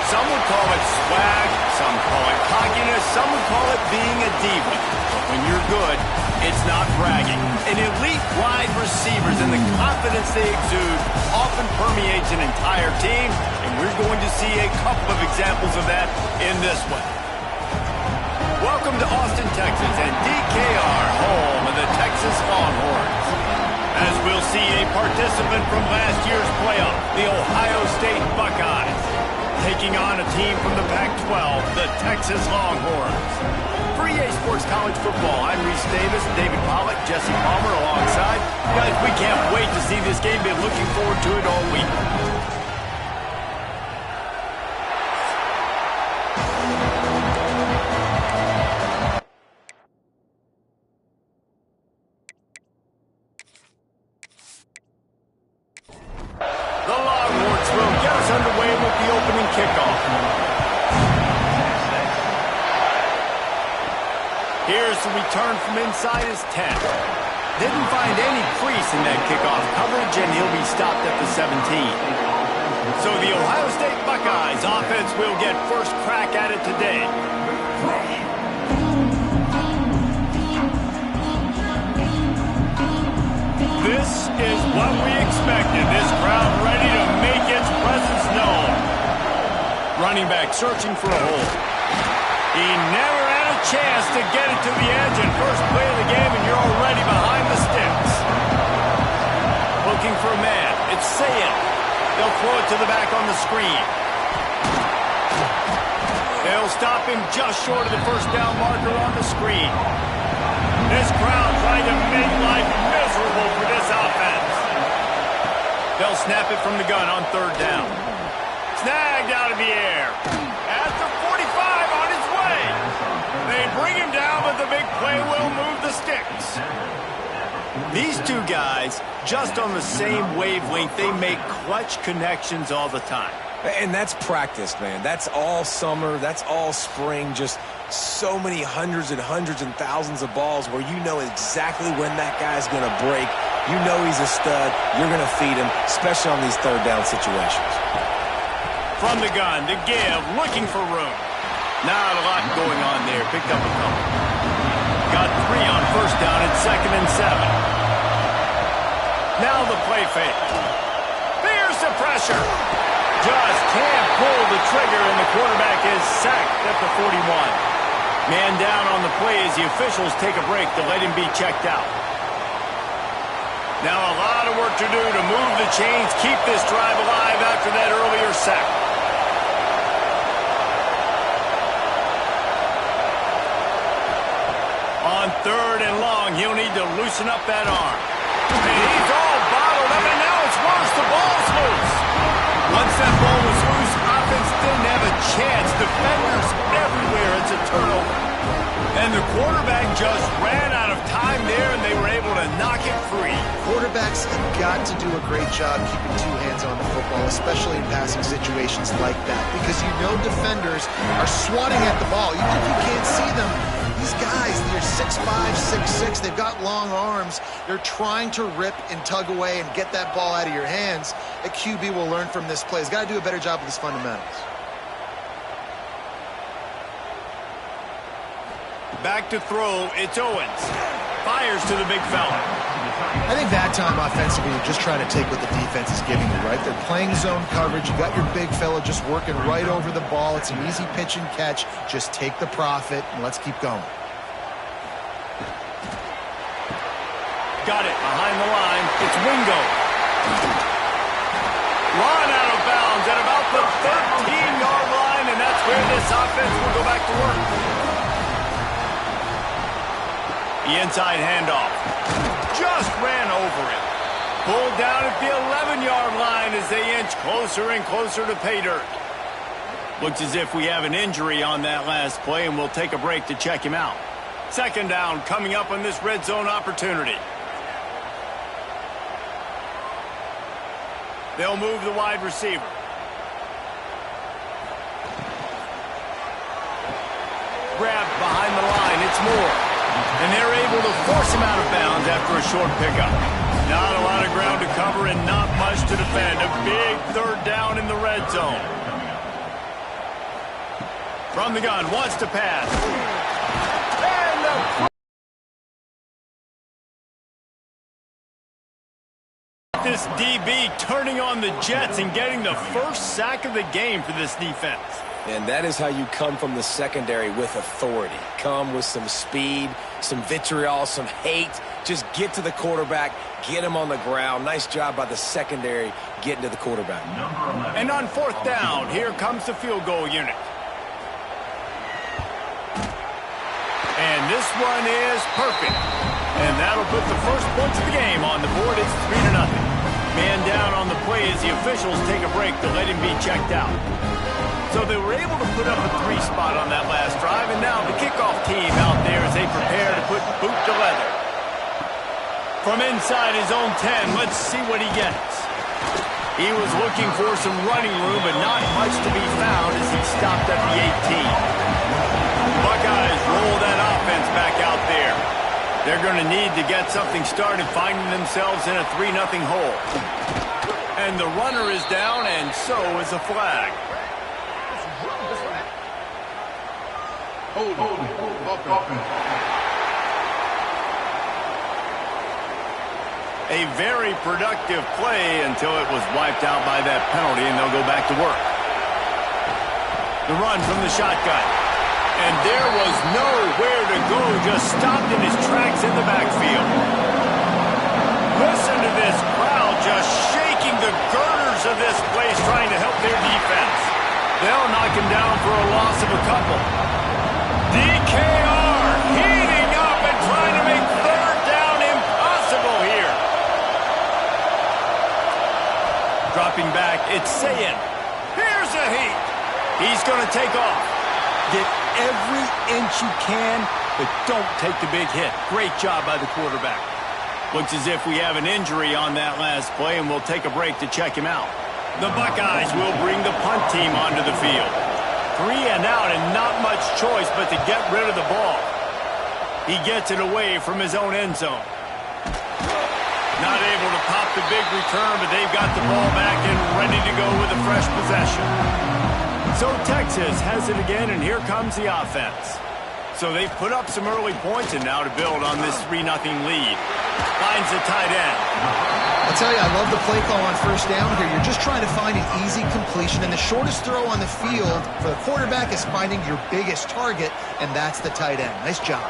Some would call it swag, some call it cockiness, some would call it being a diva. But when you're good, it's not bragging. An elite wide receivers and the confidence they exude often permeates an entire team, and we're going to see a couple of examples of that in this one. Welcome to Austin, Texas, and DKR, home of the Texas Longhorns. As we'll see a participant from last year's playoff, the Ohio State Buckeyes, taking on a team from the Pac-12, the Texas Longhorns. For EA Sports College Football, I'm Reese Davis, David Pollack, Jesse Palmer alongside. Guys, we can't wait to see this game. Been looking forward to it all week. The Longhorns will get us underway with the opening kickoff. Here's the return from inside his 10. Didn't find any crease in that kickoff coverage, and he'll be stopped at the 17. So the Ohio State Buckeyes offense will get first crack at it today. This is what we expected. This crowd ready to make its presence known. Running back searching for a hole. He never had a chance to get it to the edge and first play of the game, and you're already behind the sticks. Looking for a man. It's Sayin. They'll throw it to the back on the screen. They'll stop him just short of the first down marker on the screen. This crowd trying to make life miserable for this offense. They'll snap it from the gun on third down. Snagged out of the air. At the 45 on his way. They bring him down, but the big play will move the sticks. These two guys, just on the same wavelength, they make clutch connections all the time. And that's practice, man. That's all summer. That's all spring. Just so many hundreds and thousands of balls where you know exactly when that guy's going to break. You know he's a stud. You're going to feed him, especially on these third down situations. From the gun, the give, looking for room. Not a lot going on there. Picked up a couple. Got 3 on first down at 2nd and 7. Now the play fake. There's the pressure. Just can't pull the trigger, and the quarterback is sacked at the 41. Man down on the play as the officials take a break to let him be checked out. Now a lot of work to do to move the chains, keep this drive alive after that earlier sack. On third and long, he'll need to loosen up that arm. And he's all bottled up, and now it's worse. The ball's loose. Once that ball was loose, offense didn't have a chance. Defenders everywhere. It's a turnover. And the quarterback just ran out of time there, and they were able to knock it free. Quarterbacks have got to do a great job keeping 2 hands on the football, especially in passing situations like that, because you know defenders are swatting at the ball. Even if you can't see them, these guys, they're 6'5", 6'6", they've got long arms. They're trying to rip and tug away and get that ball out of your hands. A QB will learn from this play. He's got to do a better job with his fundamentals. Back to throw, it's Owens. Fires to the big fella. I think that time offensively, you're just trying to take what the defense is giving you, right? They're playing zone coverage. You got your big fella just working right over the ball. It's an easy pitch and catch. Just take the profit, and let's keep going. Got it behind the line. It's Wingo. Run out of bounds at about the 13-yard line, and that's where this offense will go back to work. The inside handoff. Just ran over it. Pulled down at the 11-yard line as they inch closer and closer to pay dirt. Looks as if we have an injury on that last play, and we'll take a break to check him out. 2nd down coming up on this red zone opportunity. They'll move the wide receiver. Grabbed behind the line. It's Moore. And they're able to force him out of bounds after a short pickup. Not a lot of ground to cover and not much to defend. A big 3rd down in the red zone. From the gun, wants to pass. And this DB turning on the Jets and getting the first sack of the game for this defense. And that is how you come from the secondary with authority. Come with some speed, some vitriol, some hate. Just get to the quarterback, get him on the ground. Nice job by the secondary getting to the quarterback. And on fourth down, here comes the field goal unit. And this one is perfect. And that'll put the first points of the game on the board. It's 3-0. Man down on the play as the officials take a break to let him be checked out. So they were able to put up a 3 spot on that last drive, and now the kickoff team out there as they prepare to put boot to leather. From inside his own 10, let's see what he gets. He was looking for some running room, but not much to be found as he stopped at the 18. Buckeyes roll that offense back out there. They're going to need to get something started, finding themselves in a 3-0 hole. And the runner is down, and so is a flag. A very productive play until it was wiped out by that penalty, and they'll go back to work. The run from the shotgun. And there was nowhere to go, just stopped in his tracks in the backfield. Listen to this crowd just shaking the girders of this place, trying to help their defense. They'll knock him down for a loss of a couple. DKR heating up and trying to make third down impossible here. Dropping back, it's Sayin. Here's a heat. He's going to take off. Get every inch you can, but don't take the big hit. Great job by the quarterback. Looks as if we have an injury on that last play, and we'll take a break to check him out. The Buckeyes will bring the punt team onto the field. 3 and out and not much choice but to get rid of the ball. He gets it away from his own end zone. Not able to pop the big return, but they've got the ball back and ready to go with a fresh possession. So Texas has it again, and here comes the offense. So they've put up some early points, and now to build on this 3-0 lead. Finds the tight end. I'll tell you, I love the play call on first down here. You're just trying to find an easy completion, and the shortest throw on the field for the quarterback is finding your biggest target, and that's the tight end. Nice job.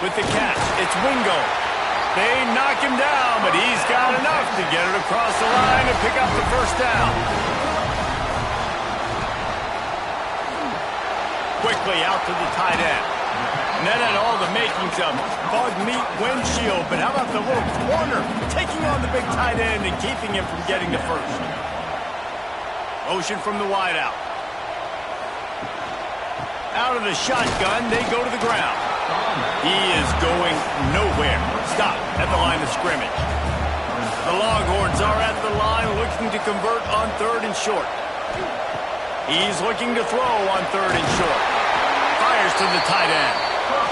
With the catch, it's Wingo. They knock him down, but he's got enough to get it across the line and pick up the first down. Quickly out to the tight end. And that had all the makings of bug meat windshield, but how about the little corner taking on the big tight end and keeping him from getting the first? Motion from the wideout. Out of the shotgun, they go to the ground. He is going nowhere. Stop at the line of scrimmage. The Longhorns are at the line looking to convert on 3rd and short. He's looking to throw on 3rd and short. Fires to the tight end.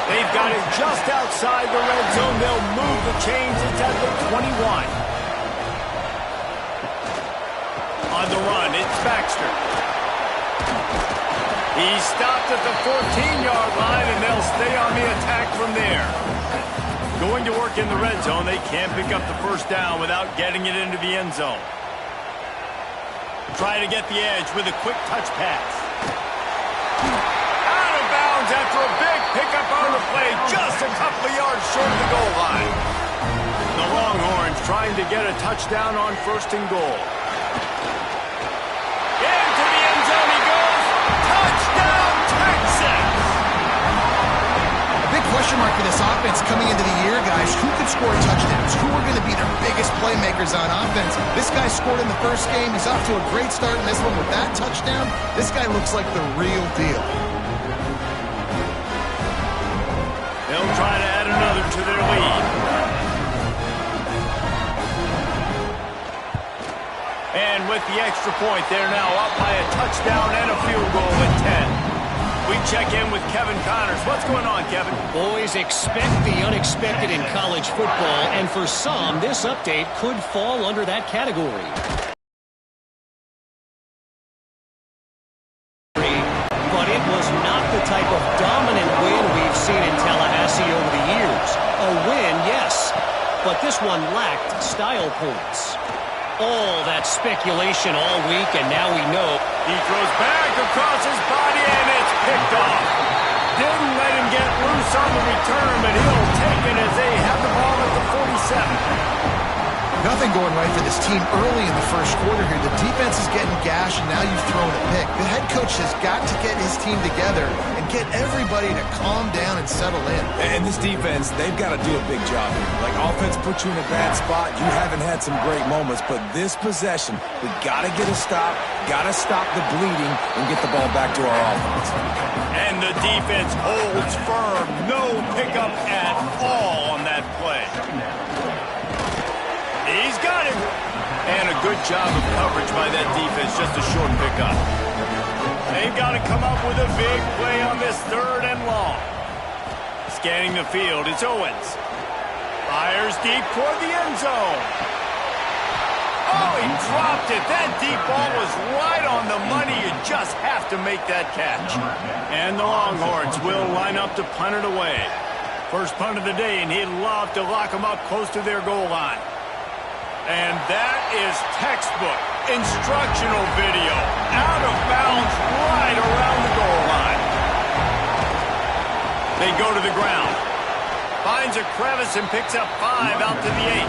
They've got it just outside the red zone. They'll move the chains. It's at the 21. On the run, it's Baxter. He's stopped at the 14-yard line, and they'll stay on the attack from there. Going to work in the red zone. They can't pick up the first down without getting it into the end zone. Try to get the edge with a quick touch pass. Out of bounds after a big pickup on the play, just a couple of yards short of the goal line. The Longhorns trying to get a touchdown on 1st and goal. Into the end zone he goes. Touchdown, Texas! A big question mark for this offense coming into the year, guys. Who could score touchdowns? Who are going to be their biggest playmakers on offense? This guy scored in the first game. He's off to a great start in this one with that touchdown. This guy looks like the real deal. They'll try to add another to their lead. And with the extra point, they're now up by a touchdown and a field goal at 10. We check in with Kevin Connors. What's going on, Kevin? Boys, expect the unexpected in college football, and for some, this update could fall under that category. but this one lacked style points. All that speculation all week, and now we know. He throws back across his body, and it's picked off. Didn't let him get loose on the return, but he'll take it as they have the ball at the 47. Nothing going right for this team early in the first quarter here. The defense is getting gashed, and now you've thrown a pick. The head coach has got to get his team together and get everybody to calm down and settle in. And this defense, they've got to do a big job here. Like, offense puts you in a bad spot. You haven't had some great moments, but this possession, we got to get a stop, got to stop the bleeding, and get the ball back to our offense. And the defense holds firm. No pickup at all on that play. He's got him. And a good job of coverage by that defense. Just a short pickup. They've got to come up with a big play on this 3rd and long. Scanning the field, it's Owens. Fires deep toward the end zone. Oh, he dropped it. That deep ball was right on the money. You just have to make that catch. And the Longhorns will line up to punt it away. First punt of the day, and he'd love to lock them up close to their goal line. And that is textbook instructional video. Out of bounds right around the goal line. They go to the ground. Finds a crevice and picks up 5 out to the 8.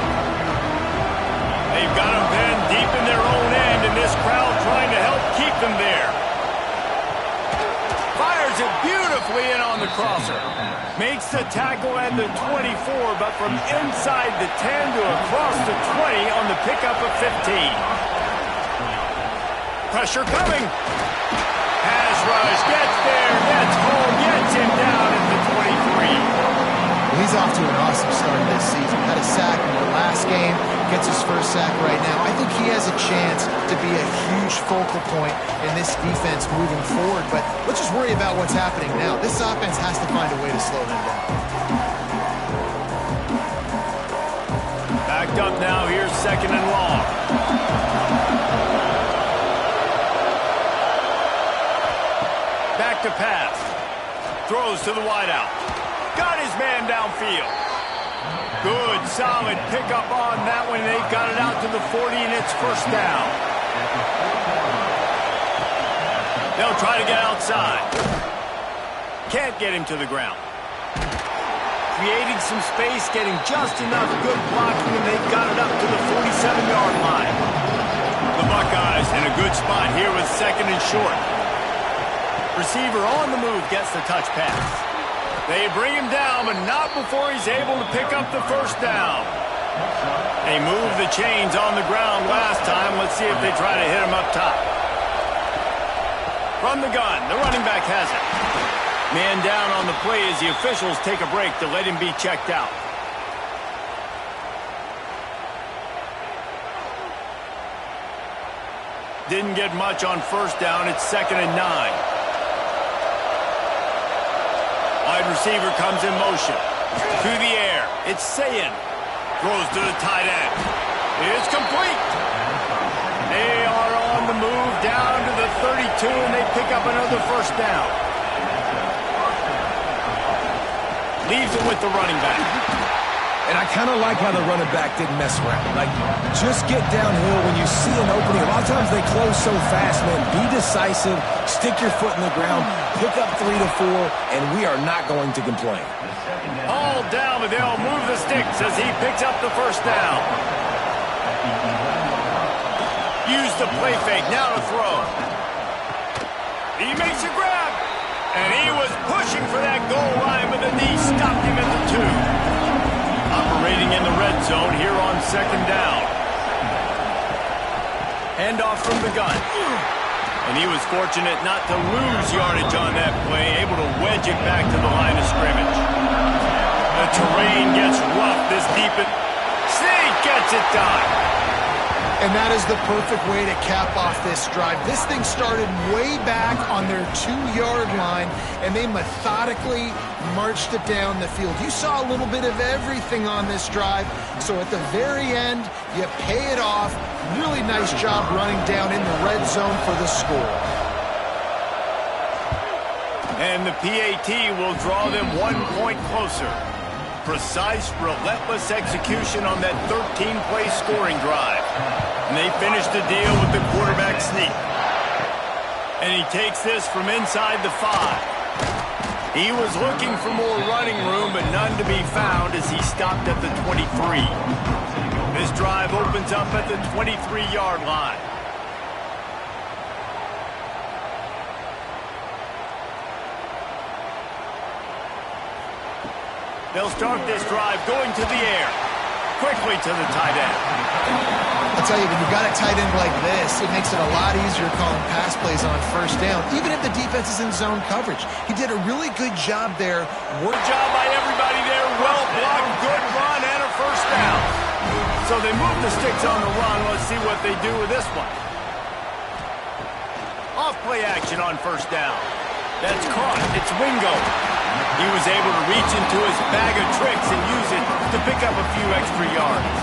They've got them pinned deep in their own end, and this crowd trying to help keep them there. Fires it beautifully in on the crosser. Makes the tackle at the 24, but from inside the 10 to across the 20 on the pickup of 15. Pressure coming. Pass rush, gets there, gets home, gets him down at the 23. He's off to an awesome start this season. Had a sack in the last game, gets his first sack right now. I think he has a chance to be a huge focal point in this defense moving forward, but let's just worry about what's happening now. This offense has to find a way to slow them down. Backed up now, here's 2nd and long. Back to pass. Throws to the wideout. Got his man downfield. Good, solid pickup on that one. They've got it out to the 40, and it's first down. They'll try to get outside. Can't get him to the ground. Creating some space, getting just enough good blocking, and they've got it up to the 47-yard line. The Buckeyes in a good spot here with 2nd and short. Receiver on the move gets the touch pass. They bring him down, but not before he's able to pick up the first down. They moved the chains on the ground last time. Let's see if they try to hit him up top. From the gun, the running back has it. Man down on the play as the officials take a break to let him be checked out. Didn't get much on first down. It's 2nd and 9. Wide receiver comes in motion. To the air. It's Sayin. Throws to the tight end. It's complete. They are on the move down to the 32, and they pick up another first down. Leaves it with the running back. And I kind of like how the running back didn't mess around. Like, just get downhill when you see an opening. A lot of times they close so fast, man. Be decisive, stick your foot in the ground, pick up 3 to 4, and we are not going to complain. All down, but they'll move the sticks as he picks up the first down. Use the play fake, now to throw. He makes a grab, and he was pushing for that goal line, but the knee stopped him at the 2. Operating in the red zone here on 2nd down. Handoff from the gun. And he was fortunate not to lose yardage on that play, able to wedge it back to the line of scrimmage. The terrain gets rough this deep. Sneak gets it done. And that is the perfect way to cap off this drive. This thing started way back on their 2-yard line, and they methodically marched it down the field. You saw a little bit of everything on this drive, so at the very end, you pay it off. Really nice job running down in the red zone for the score. And the PAT will draw them 1 point closer. precise, relentless execution on that 13-play scoring drive. And they finished the deal with the quarterback sneak. And he takes this from inside the 5. He was looking for more running room, but none to be found as he stopped at the 23. This drive opens up at the 23-yard line. They'll start this drive going to the air. Quickly to the tight end. I'll tell you, when you've got a tight end like this, it makes it a lot easier calling pass plays on first down, even if the defense is in zone coverage. He did a really good job there. Good job by everybody there. Well blocked, good run, and a first down. So they move the sticks on the run. Let's see what they do with this one. Off play action on first down. That's caught. It's Wingo. He was able to reach into his bag of tricks and use it to pick up a few extra yards.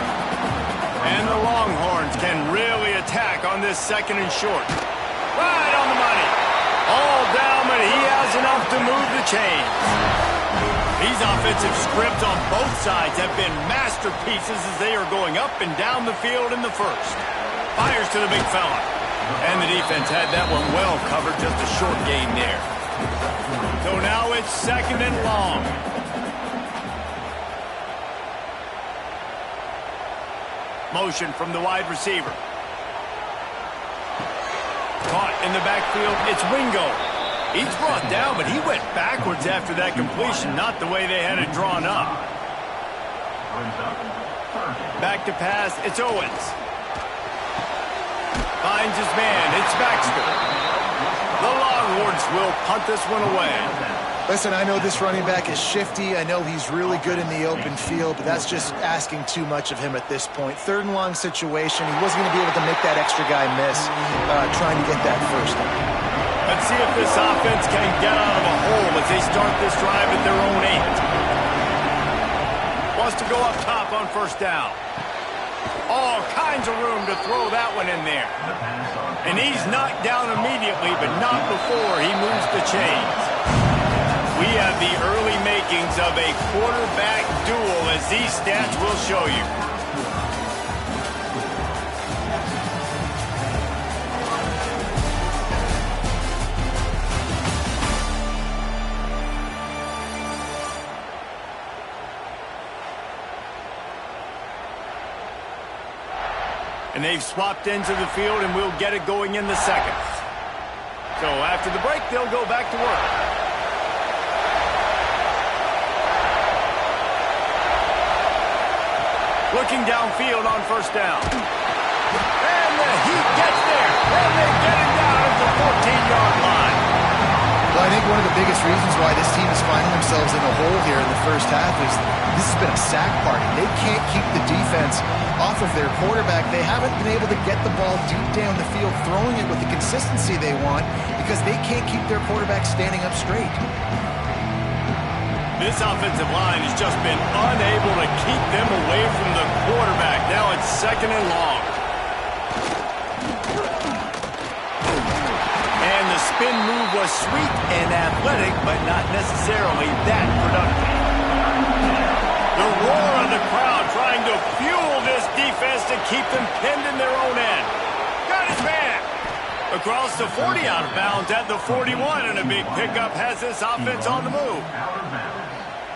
And the Longhorns can really attack on this second and short. Right on the money. All down, but he has enough to move the chains. These offensive scripts on both sides have been masterpieces as they are going up and down the field in the first. Fires to the big fella. And the defense had that one well covered, just a short gain there. So now it's second and long. Motion from the wide receiver. Caught in the backfield. It's Wingo. He's brought down, but he went backwards after that completion, not the way they had it drawn up. Back to pass. It's Owens. Finds his man. It's Baxter. The Longhorns will punt this one away. Listen, I know this running back is shifty. I know he's really good in the open field, but that's just asking too much of him at this point. Third and long situation. He wasn't going to be able to make that extra guy miss trying to get that first down. Let's see if this offense can get out of a hole as they start this drive at their own 8. Wants to go up top on first down. All kinds of room to throw that one in there. And he's knocked down immediately, but not before he moves the chains. We have the early makings of a quarterback duel, as these stats will show you. And they've swapped ends of the field, and we'll get it going in the second. So after the break, they'll go back to work. Looking downfield on first down. And the Heat gets there. And they get it down at the 14-yard line. Well, I think one of the biggest reasons why this team is finding themselves in a hole here in the first half is this has been a sack party. They can't keep the defense off of their quarterback. They haven't been able to get the ball deep down the field, throwing it with the consistency they want because they can't keep their quarterback standing up straight. This offensive line has just been unable to keep them away from the quarterback. Now it's second and long. And the spin move was sweet and athletic, but not necessarily that productive. The roar of the crowd trying to fuel this defense to keep them pinned in their own end. Got his man. Across the 40, out of bounds at the 41, and a big pickup has this offense on the move.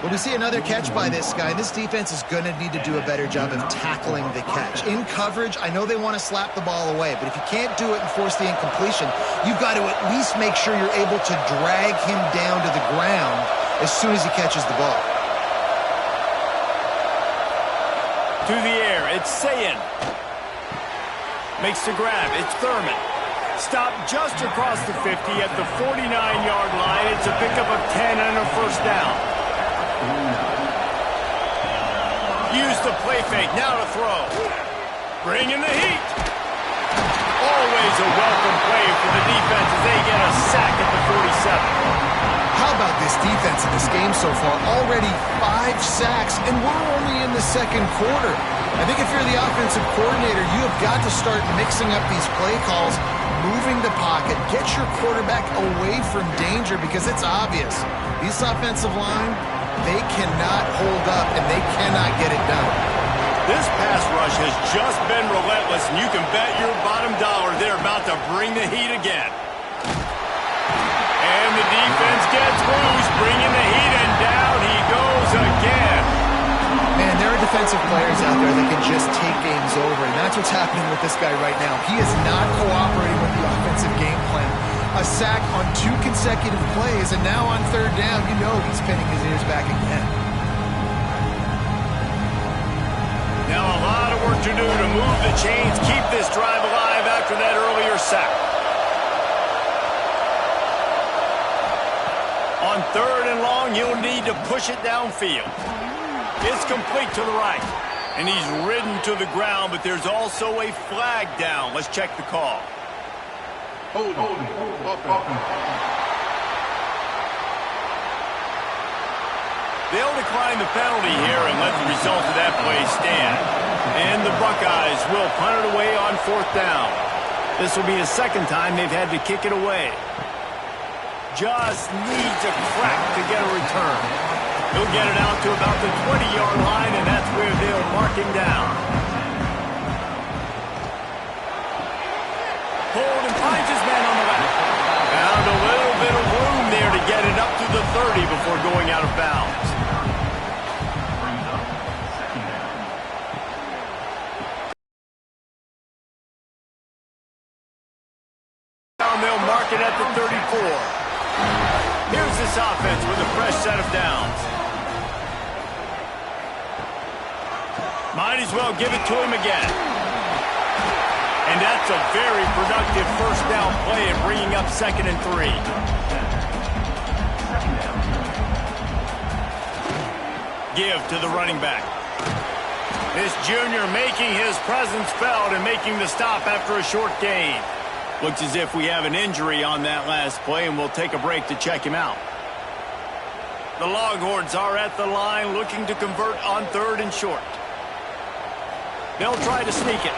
Well, we see another catch by this guy. This defense is going to need to do a better job of tackling the catch. In coverage, I know they want to slap the ball away, but if you can't do it and force the incompletion, you've got to at least make sure you're able to drag him down to the ground as soon as he catches the ball. To the air, it's Sayin. Makes the grab, it's Thurman. Stopped just across the 50 at the 49-yard line. It's a pickup of 10 and a first down. Use the play fake, now to throw. Bring in the heat. Always a welcome play for the defense as they get a sack at the 47. How about this defense in this game so far? Already 5 sacks, and we're only in the second quarter. I think if you're the offensive coordinator, you have got to start mixing up these play calls, moving the pocket, get your quarterback away from danger because it's obvious. This offensive line, They cannot hold up, and they cannot get it done. This pass rush has just been relentless, and you can bet your bottom dollar they're about to bring the heat again. And the defense gets loose, bringing the heat, and down he goes again. Man, there are defensive players out there that can just take games over, and that's what's happening with this guy right now. He is not cooperating with the offensive game plan. A sack on 2 consecutive plays, and now on 3rd down, you know he's pinning his ears back again. Now a lot of work to do to move the chains, keep this drive alive after that earlier sack. On 3rd and long, he'll need to push it downfield. It's complete to the right, and he's ridden to the ground, but there's also a flag down. Let's check the call. They'll decline the penalty here and let the result of that play stand. And the Buckeyes will punt it away on 4th down. This will be the 2nd time they've had to kick it away. Just needs a crack to get a return. He'll get it out to about the 20-yard line, and that's where they'll mark him down. Hold and finds his man on the left. Found a little bit of room there to get it up to the 30 before going out of bounds. They'll mark it at the 34. Here's this offense with a fresh set of downs. Might as well give it to him again. And that's a very productive 1st down play and bringing up 2nd and 3. Give to the running back. This junior making his presence felt and making the stop after a short gain. Looks as if we have an injury on that last play, and we'll take a break to check him out. The Longhorns are at the line looking to convert on 3rd and short. They'll try to sneak it.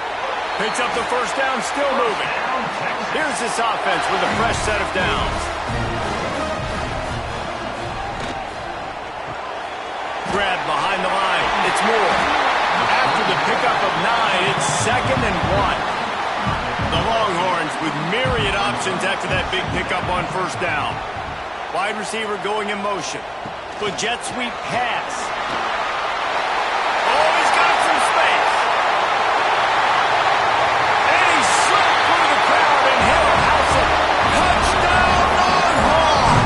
Picks up the 1st down, still moving. Here's this offense with a fresh set of downs. Grab behind the line. It's Moore. After the pickup of 9, it's 2nd and 1. The Longhorns with myriad options after that big pickup on 1st down. Wide receiver going in motion. The jet sweep pass. Oh, he's got some space. And he slipped through the crowd and he'll house it. Touchdown, Longhorn!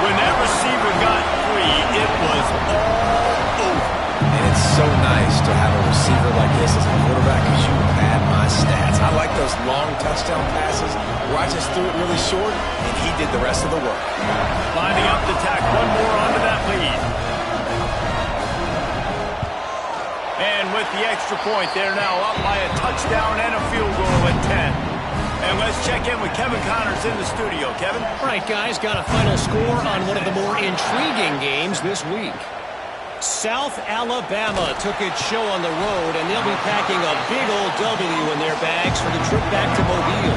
When that receiver got free, it was all over. And it's so nice to have a receiver like this as a quarterback because you pad my stats. I like those long touchdown passes where I just threw it really short and he did the rest of the work. Lining up to tack one more onto that lead. And with the extra point, they're now up by a touchdown and a field goal at 10. And let's check in with Kevin Connors in the studio. Kevin? All right, guys, got a final score on one of the more intriguing games this week. South Alabama took its show on the road, and they'll be packing a big old W in their bags for the trip back to Mobile.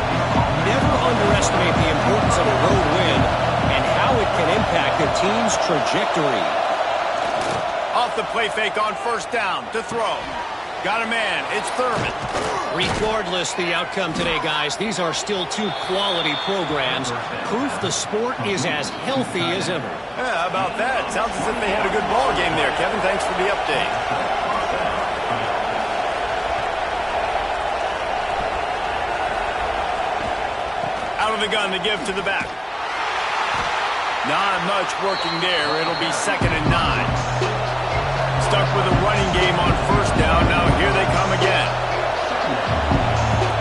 Never underestimate the importance of a road win and how it can impact a team's trajectory. Off the play fake on 1st down to throw. Got a man. It's Thurman. Regardless the outcome today, guys, these are still 2 quality programs. Proof the sport is as healthy as ever. Yeah, how about that? Sounds as if they had a good ball game there, Kevin. Thanks for the update. Out of the gun to give to the back. Not much working there. It'll be 2nd and 9. Stuck with a running game on 1st down. Now here they come again.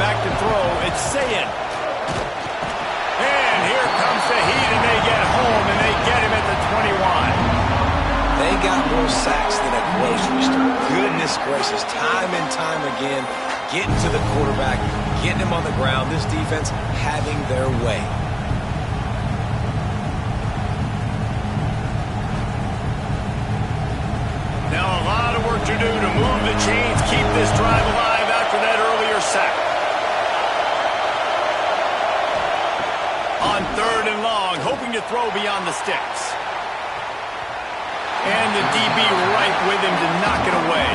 Back to throw. It's Sayin. And here comes the heat, and they get home, and they get him at the 21. They got more sacks than a grocery store. Goodness gracious. Time and time again, getting to the quarterback, getting him on the ground. This defense having their way. Now a lot of work to do to move the chains, keep this drive alive after that earlier sack. On 3rd and long, hoping to throw beyond the sticks. And the DB right with him to knock it away.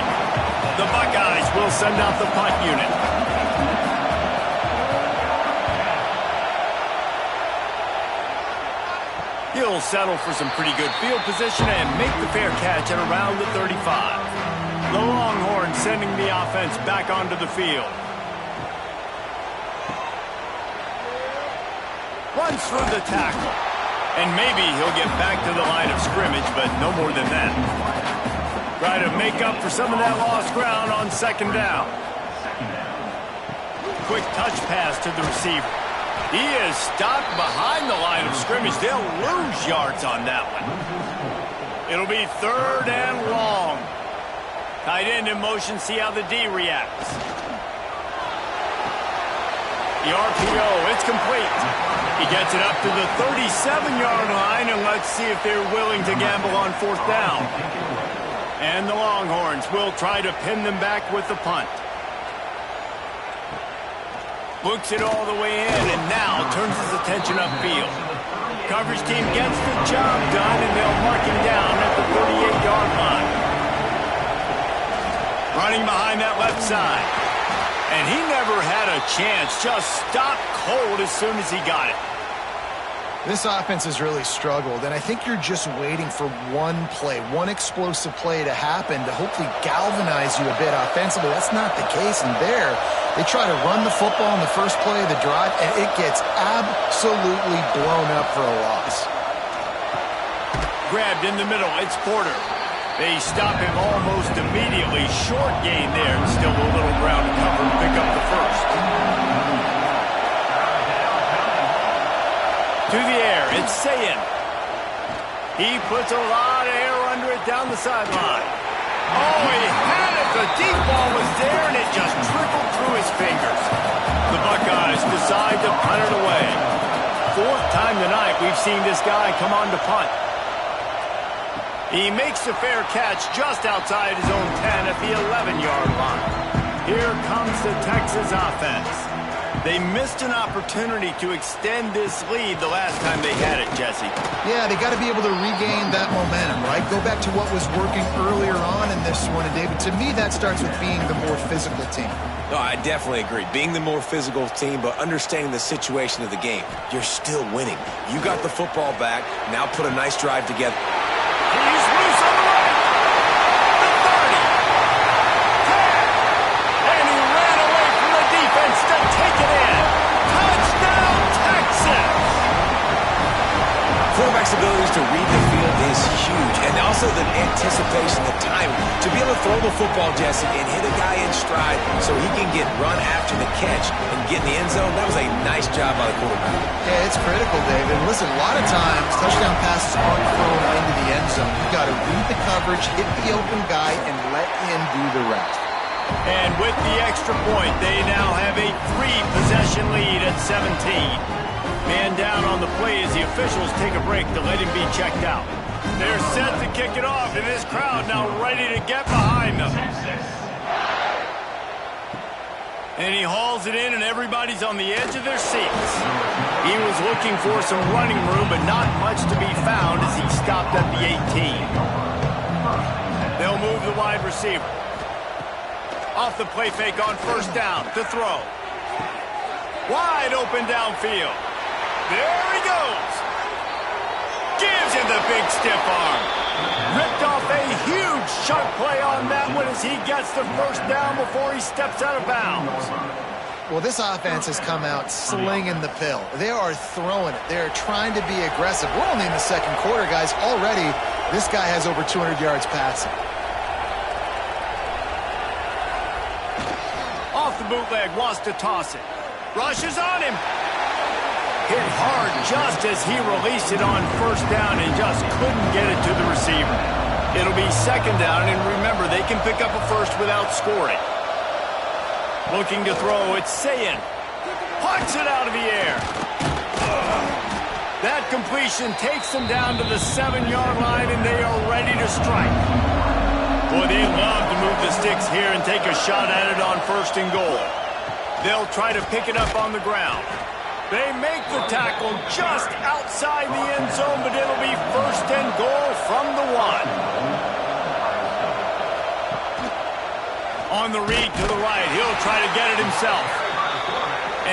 The Buckeyes will send out the punt unit. He'll settle for some pretty good field position and make the fair catch at around the 35. The Longhorns sending the offense back onto the field. Runs through the tackle. And maybe he'll get back to the line of scrimmage, but no more than that. Try to make up for some of that lost ground on second down. Quick touch pass to the receiver. He is stopped behind the line of scrimmage. They'll lose yards on that one. It'll be 3rd and long. Tight end in motion, see how the D reacts. The RPO, it's complete. He gets it up to the 37-yard line, and let's see if they're willing to gamble on 4th down. And the Longhorns will try to pin them back with the punt. Books it all the way in, and now turns his attention upfield. Coverage team gets the job done, and they'll mark him down at the 38-yard line. Running behind that left side. And he never had a chance, just stopped cold as soon as he got it. This offense has really struggled, and I think you're just waiting for one play, one explosive play to happen to hopefully galvanize you a bit offensively. That's not the case, and there, they try to run the football in the first play of the drive, and it gets absolutely blown up for a loss. Grabbed in the middle, it's Porter. They stop him almost immediately. Short gain there, and still a little ground to cover and pick up the first. To the air, it's Sayin. He puts a lot of air under it down the sideline. Oh, he had it. The deep ball was there, and it just trickled through his fingers. The Buckeyes decide to punt it away. 4th time tonight we've seen this guy come on to punt. He makes the fair catch just outside his own 10 at the 11-yard line. Here comes the Texas offense. They missed an opportunity to extend this lead the last time they had it, Jesse. Yeah, they got to be able to regain that momentum, right? Go back to what was working earlier on in this one. And, David, to me, that starts with being the more physical team. No, I definitely agree. Being the more physical team, but understanding the situation of the game. You're still winning. You got the football back. Now put a nice drive together. He's loose on the right. The 30. 10. And he ran away from the defense to take it in. Touchdown, Texas. Quarterback's abilities to read the field is huge. And also the anticipation, the timing. To be able to throw the football, Jesse, and hit a guy in stride so he can get run after the catch and get in the end zone, that was a nice job by the quarterback. Yeah, it's critical, David. Listen, a lot of times, touchdown passes aren't thrown into the end zone. You've got to read the coverage, hit the open guy, and let him do the rest. And with the extra point, they now have a 3-possession lead at 17. Man down on the play as the officials take a break to let him be checked out. They're set to kick it off, and this crowd now ready to get behind them. And he hauls it in, and everybody's on the edge of their seats. He was looking for some running room, but not much to be found as he stopped at the 18. They'll move the wide receiver. Off the play fake on 1st down to throw. Wide open downfield. There he goes. Gives him the big stiff arm. Ripped off a huge chunk play on that one as he gets the 1st down before he steps out of bounds. Well, this offense has come out slinging the pill. They are throwing it. They're trying to be aggressive. We're only in the 2nd quarter, guys. Already, this guy has over 200 yards passing. Off the bootleg, wants to toss it. Rushes on him. Hit hard just as he released it on 1st down and just couldn't get it to the receiver. It'll be 2nd down, and remember, they can pick up a first without scoring. Looking to throw, it's Sayin. Pucks it out of the air. That completion takes them down to the 7-yard line, and they are ready to strike. Boy, they love to move the sticks here and take a shot at it on 1st and goal. They'll try to pick it up on the ground. They make the tackle just outside the end zone, but it'll be 1st and goal from the 1. On the read to the right, he'll try to get it himself.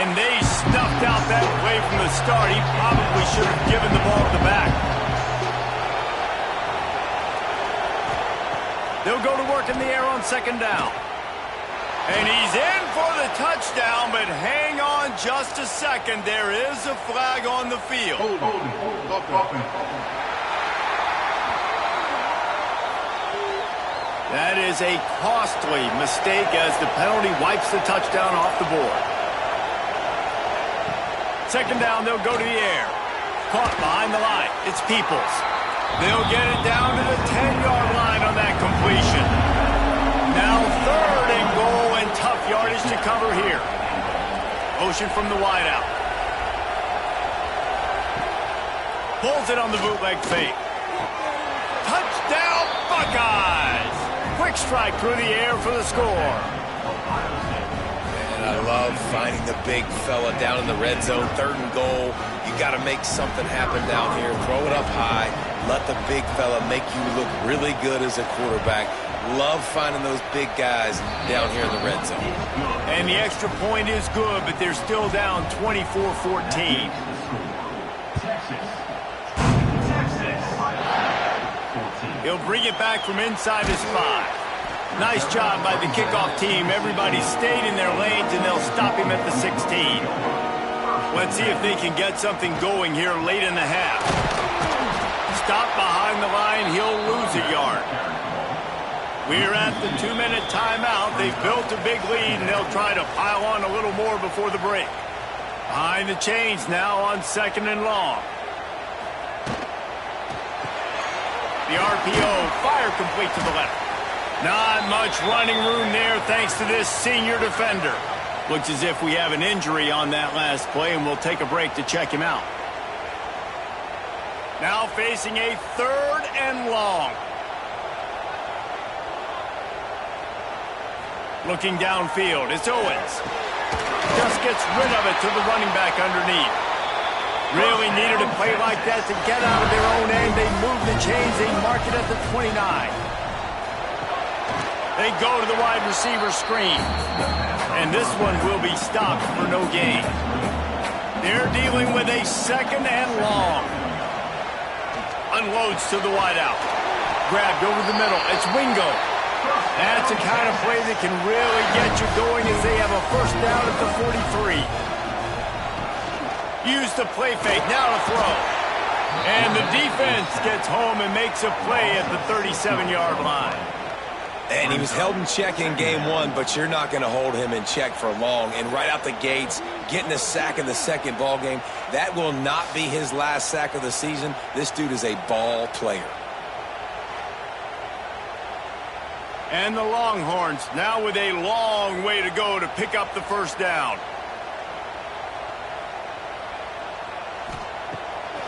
And they snuffed out that play from the start. He probably should have given the ball to the back. They'll go to work in the air on 2nd down. And he's in for the touchdown, but hang on just a second. There is a flag on the field. That is a costly mistake as the penalty wipes the touchdown off the board. 2nd down, they'll go to the air. Caught behind the line. It's Peoples. They'll get it down to the 10-yard line on that completion. Now 3rd and goal, and tough yardage to cover here. Motion from the wideout. Pulls it on the bootleg fake. Touchdown, Buckeyes! Quick strike through the air for the score. And I love finding the big fella down in the red zone. 3rd and goal. You got to make something happen down here. Throw it up high. Let the big fella make you look really good as a quarterback. Love finding those big guys down here in the red zone. And the extra point is good, but they're still down 24-14. He'll bring it back from inside his 5. Nice job by the kickoff team. Everybody stayed in their lanes, and they'll stop him at the 16. Let's see if they can get something going here late in the half. Stop behind the line. He'll lose a yard. We're at the 2-minute timeout. They've built a big lead, and they'll try to pile on a little more before the break. Behind the chains now on 2nd and long. The RPO, fire complete to the left. Not much running room there thanks to this senior defender. Looks as if we have an injury on that last play, and we'll take a break to check him out. Now facing a 3rd and long. Looking downfield, it's Owens. Just gets rid of it to the running back underneath. Really needed a play like that to get out of their own end. They move the chains, they mark it at the 29. They go to the wide receiver screen. And this one will be stopped for no gain. They're dealing with a 2nd and long. Unloads to the wideout. Grabbed over the middle. It's Wingo. That's the kind of play that can really get you going as they have a 1st down at the 43. Use the play fake. Now to throw. And the defense gets home and makes a play at the 37-yard line. And he was held in check in game 1, but you're not going to hold him in check for long. And right out the gates, getting a sack in the 2nd ball game, that will not be his last sack of the season. This dude is a ball player. And the Longhorns now with a long way to go to pick up the 1st down.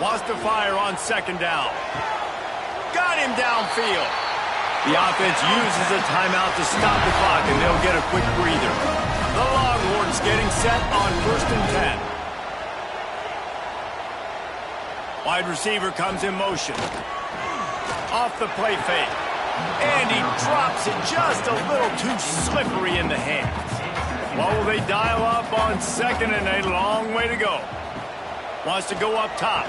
Wants to fire on 2nd down. Got him downfield. The offense uses a timeout to stop the clock, and they'll get a quick breather. The Longhorns getting set on 1st and 10. Wide receiver comes in motion. Off the play fake. And he drops it just a little too slippery in the hands. What will they dial up on 2nd and a long way to go? Wants to go up top.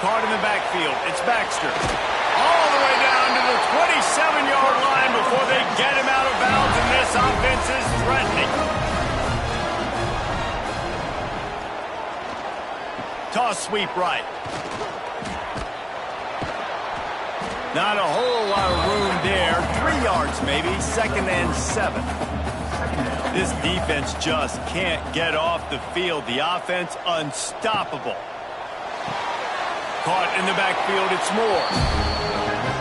Caught in the backfield. It's Baxter. All the way down to the 27-yard line before they get him out of bounds, and this offense is threatening. Toss sweep right. Not a whole lot of room there. 3 yards maybe. 2nd and 7. This defense just can't get off the field. The offense unstoppable. Caught in the backfield. It's Moore.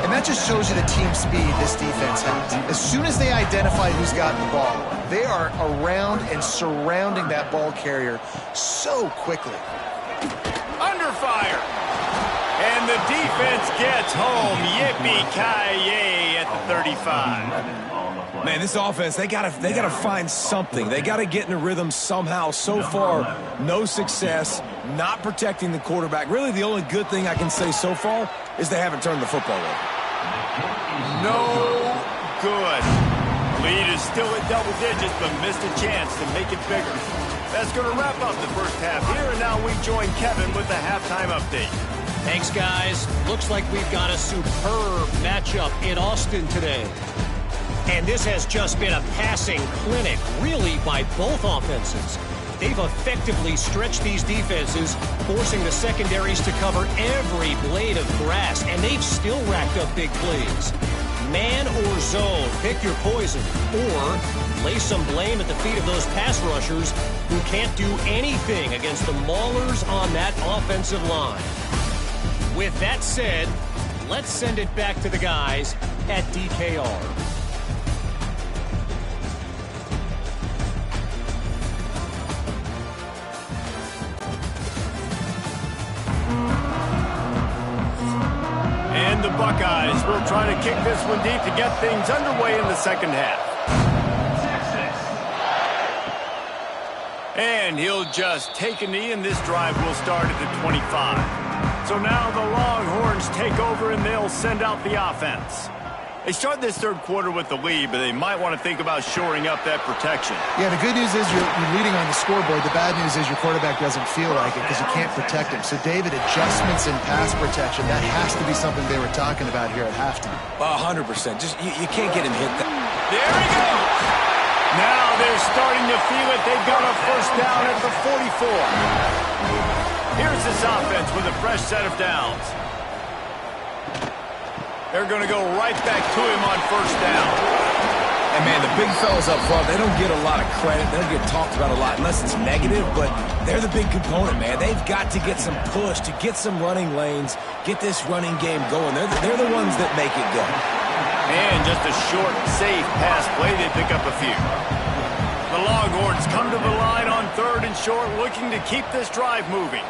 And that just shows you the team speed this defense has. As soon as they identify who's got the ball, they are around and surrounding that ball carrier so quickly. Under fire. And the defense gets home. Yippee-ki-yay at the 35. Man, this offense, they gotta find something. They gotta get in a rhythm somehow. So far, no success, not protecting the quarterback. Really, the only good thing I can say so far is they haven't turned the football over. No good. Lead is still at double digits, but missed a chance to make it bigger. That's going to wrap up the first half here, and now we join Kevin with the halftime update. Thanks, guys. Looks like we've got a superb matchup in Austin today. And this has just been a passing clinic, really, by both offenses. They've effectively stretched these defenses, forcing the secondaries to cover every blade of grass, and they've still racked up big plays. Man or zone, pick your poison, or lay some blame at the feet of those pass rushers who can't do anything against the maulers on that offensive line. With that said, let's send it back to the guys at DKR. And the Buckeyes will try to kick this one deep to get things underway in the second half. And he'll just take a knee, and this drive will start at the 25. So now the Longhorns take over, and they'll send out the offense. They start this third quarter with the lead, but they might want to think about shoring up that protection. Yeah, the good news is you're leading on the scoreboard. The bad news is your quarterback doesn't feel like it because you can't protect him. So, David, adjustments in pass protection, that has to be something they were talking about here at halftime. 100%. Just you can't get him hit. There he goes. Now they're starting to feel it. They've got a first down at the 44. Here's this offense with a fresh set of downs. They're going to go right back to him on first down. And, man, the big fellas up front, they don't get a lot of credit. They don't get talked about a lot unless it's negative, but they're the big component, man. They've got to get some push, to get some running lanes, get this running game going. They're the ones that make it go. And just a short, safe pass play. They pick up a few. The Longhorns come to the line on third and short, looking to keep this drive moving.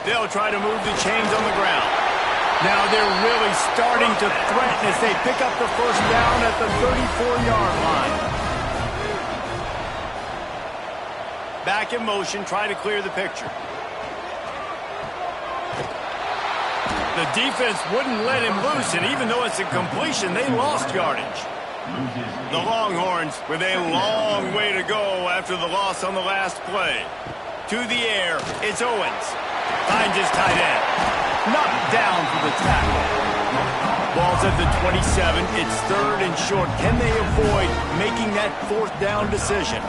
They'll try to move the chains on the ground. Now they're really starting to threaten as they pick up the first down at the 34-yard line. Back in motion, try to clear the picture. The defense wouldn't let him loose, and even though it's a completion, they lost yardage. The Longhorns with a long way to go after the loss on the last play. To the air, it's Owens. Finds his tight end. Knocked down for the tackle. Ball's at the 27. It's third and short. Can they avoid making that fourth down decision?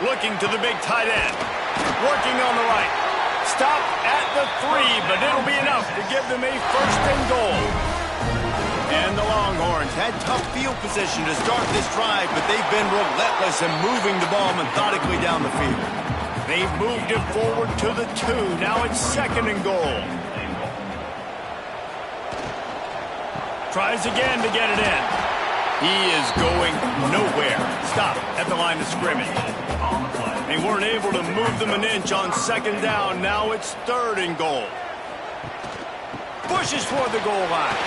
Looking to the big tight end. Working on the right. Stop at the 3, but it'll be enough to give them a first and goal. And the Longhorns had tough field position to start this drive, but they've been relentless in moving the ball methodically down the field. They've moved it forward to the 2. Now it's second and goal. Tries again to get it in. He is going nowhere. Stop at the line of scrimmage. They weren't able to move them an inch on second down. Now it's third and goal. Pushes toward the goal line.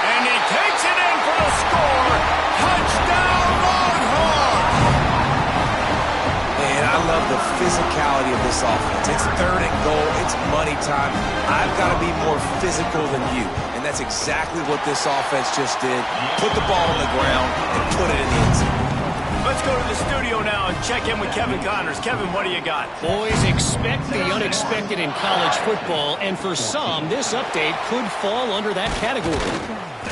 And he takes it in for the score. Touchdown, Longhorns! And I love the physicality of this offense. It's third and goal. It's money time. I've got to be more physical than you. And that's exactly what this offense just did. Put the ball on the ground and put it in the end zone. Let's go to the studio now and check in with Kevin Connors. Kevin, what do you got? Boys, expect the unexpected in college football, and for some, this update could fall under that category.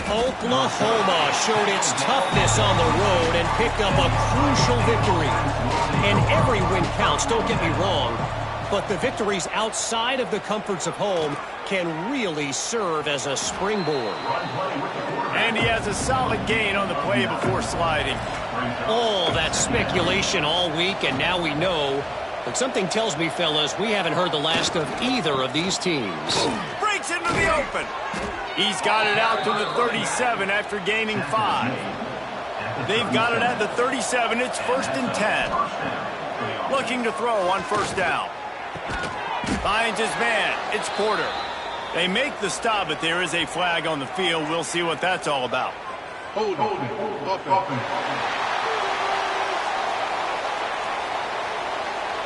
Oklahoma showed its toughness on the road and picked up a crucial victory. And every win counts, don't get me wrong, but the victories outside of the comforts of home can really serve as a springboard. And he has a solid gain on the play before sliding. All that speculation all week, and now we know. But something tells me, fellas, we haven't heard the last of either of these teams. Breaks into the open. He's got it out to the 37 after gaining 5. They've got it at the 37. It's first and 10. Looking to throw on first down. Finds his man. It's Porter. They make the stop, but there is a flag on the field. We'll see what that's all about.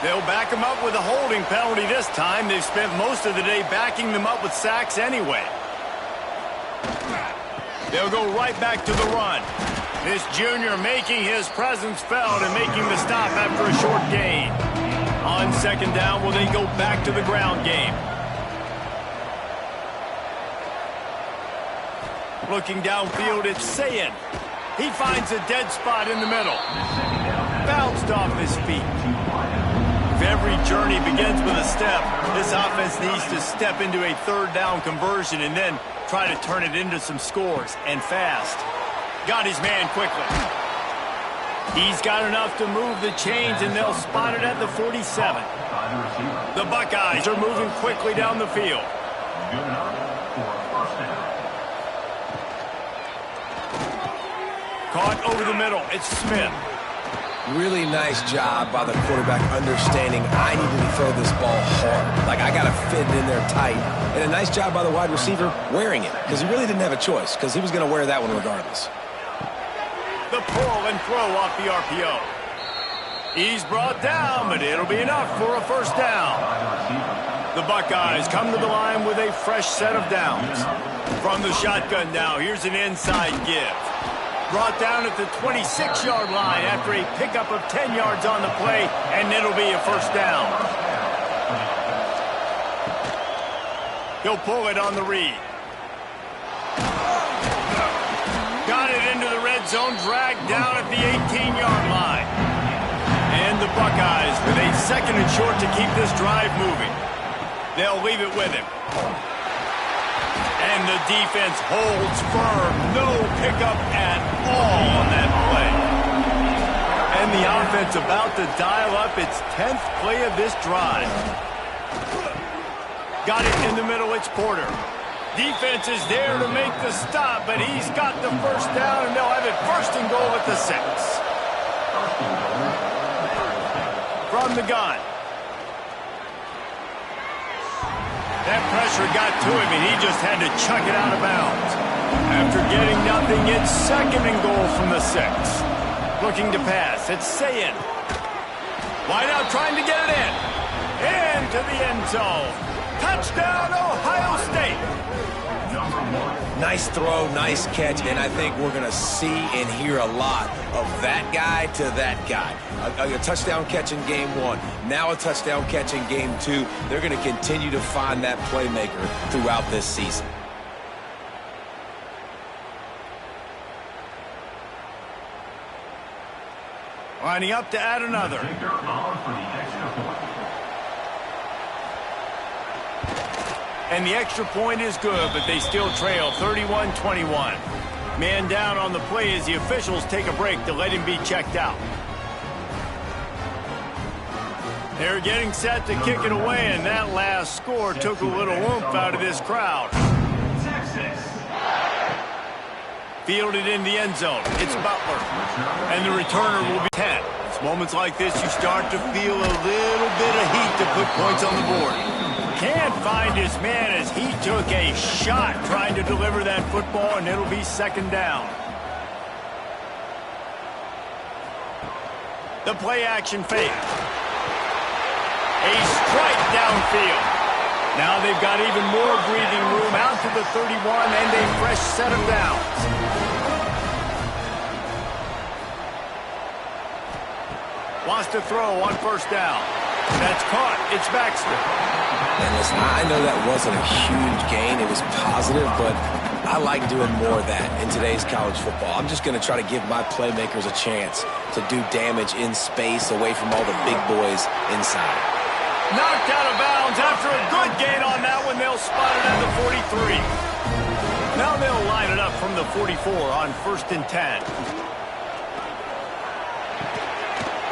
They'll back him up with a holding penalty this time. They've spent most of the day backing them up with sacks anyway. They'll go right back to the run. This junior making his presence felt and making the stop after a short gain. On second down, will they go back to the ground game? Looking downfield, it's Sayin. He finds a dead spot in the middle. Bounced off his feet. If every journey begins with a step, this offense needs to step into a third down conversion and then try to turn it into some scores, and fast. Got his man quickly. He's got enough to move the chains, and they'll spot it at the 47. The Buckeyes are moving quickly down the field. Caught over the middle. It's Smith. Really nice job by the quarterback understanding I need to throw this ball hard. Like, I got to fit it in there tight. And a nice job by the wide receiver wearing it, because he really didn't have a choice, because he was going to wear that one regardless. The pull and throw off the RPO. He's brought down, but it'll be enough for a first down. The Buckeyes come to the line with a fresh set of downs. From the shotgun now, here's an inside give. Brought down at the 26-yard line after a pickup of 10 yards on the play, and it'll be a first down. He'll pull it on the read. Got it into the red zone, dragged down at the 18-yard line. And the Buckeyes with a second and short to keep this drive moving. They'll leave it with him. And the defense holds firm. No pickup at all on that play. And the offense about to dial up its 10th play of this drive. Got it in the middle. It's Porter. Defense is there to make the stop, but he's got the first down, and they'll have it first and goal at the 6. From the gun. That pressure got to him, and he just had to chuck it out of bounds. After getting nothing, it's second and goal from the 6. Looking to pass. It's Sayin. Wide out trying to get it in. Into the end zone. Touchdown, Ohio State. Nice throw, nice catch, and I think we're going to see and hear a lot of that guy to that guy. A touchdown catch in game 1, now a touchdown catch in game 2. They're going to continue to find that playmaker throughout this season. Lining up to add another. And the extra point is good, but they still trail 31-21. Man down on the play as the officials take a break to let him be checked out. They're getting set to kick it away, and that last score took a little oomph out of this crowd. Fielded in the end zone. It's Butler. And the returner will be 10. It's moments like this you start to feel a little bit of heat to put points on the board. Can't find his man as he took a shot trying to deliver that football, and it'll be second down. The play action fake. A strike downfield. Now they've got even more breathing room out to the 31 and a fresh set of downs. Wants to throw on first down. That's caught. It's Baxter. And listen, I know that wasn't a huge gain. It was positive, but I like doing more of that in today's college football. I'm just going to try to give my playmakers a chance to do damage in space away from all the big boys inside. Knocked out of bounds after a good gain on that one. They'll spot it at the 43. Now they'll line it up from the 44 on 1st and 10.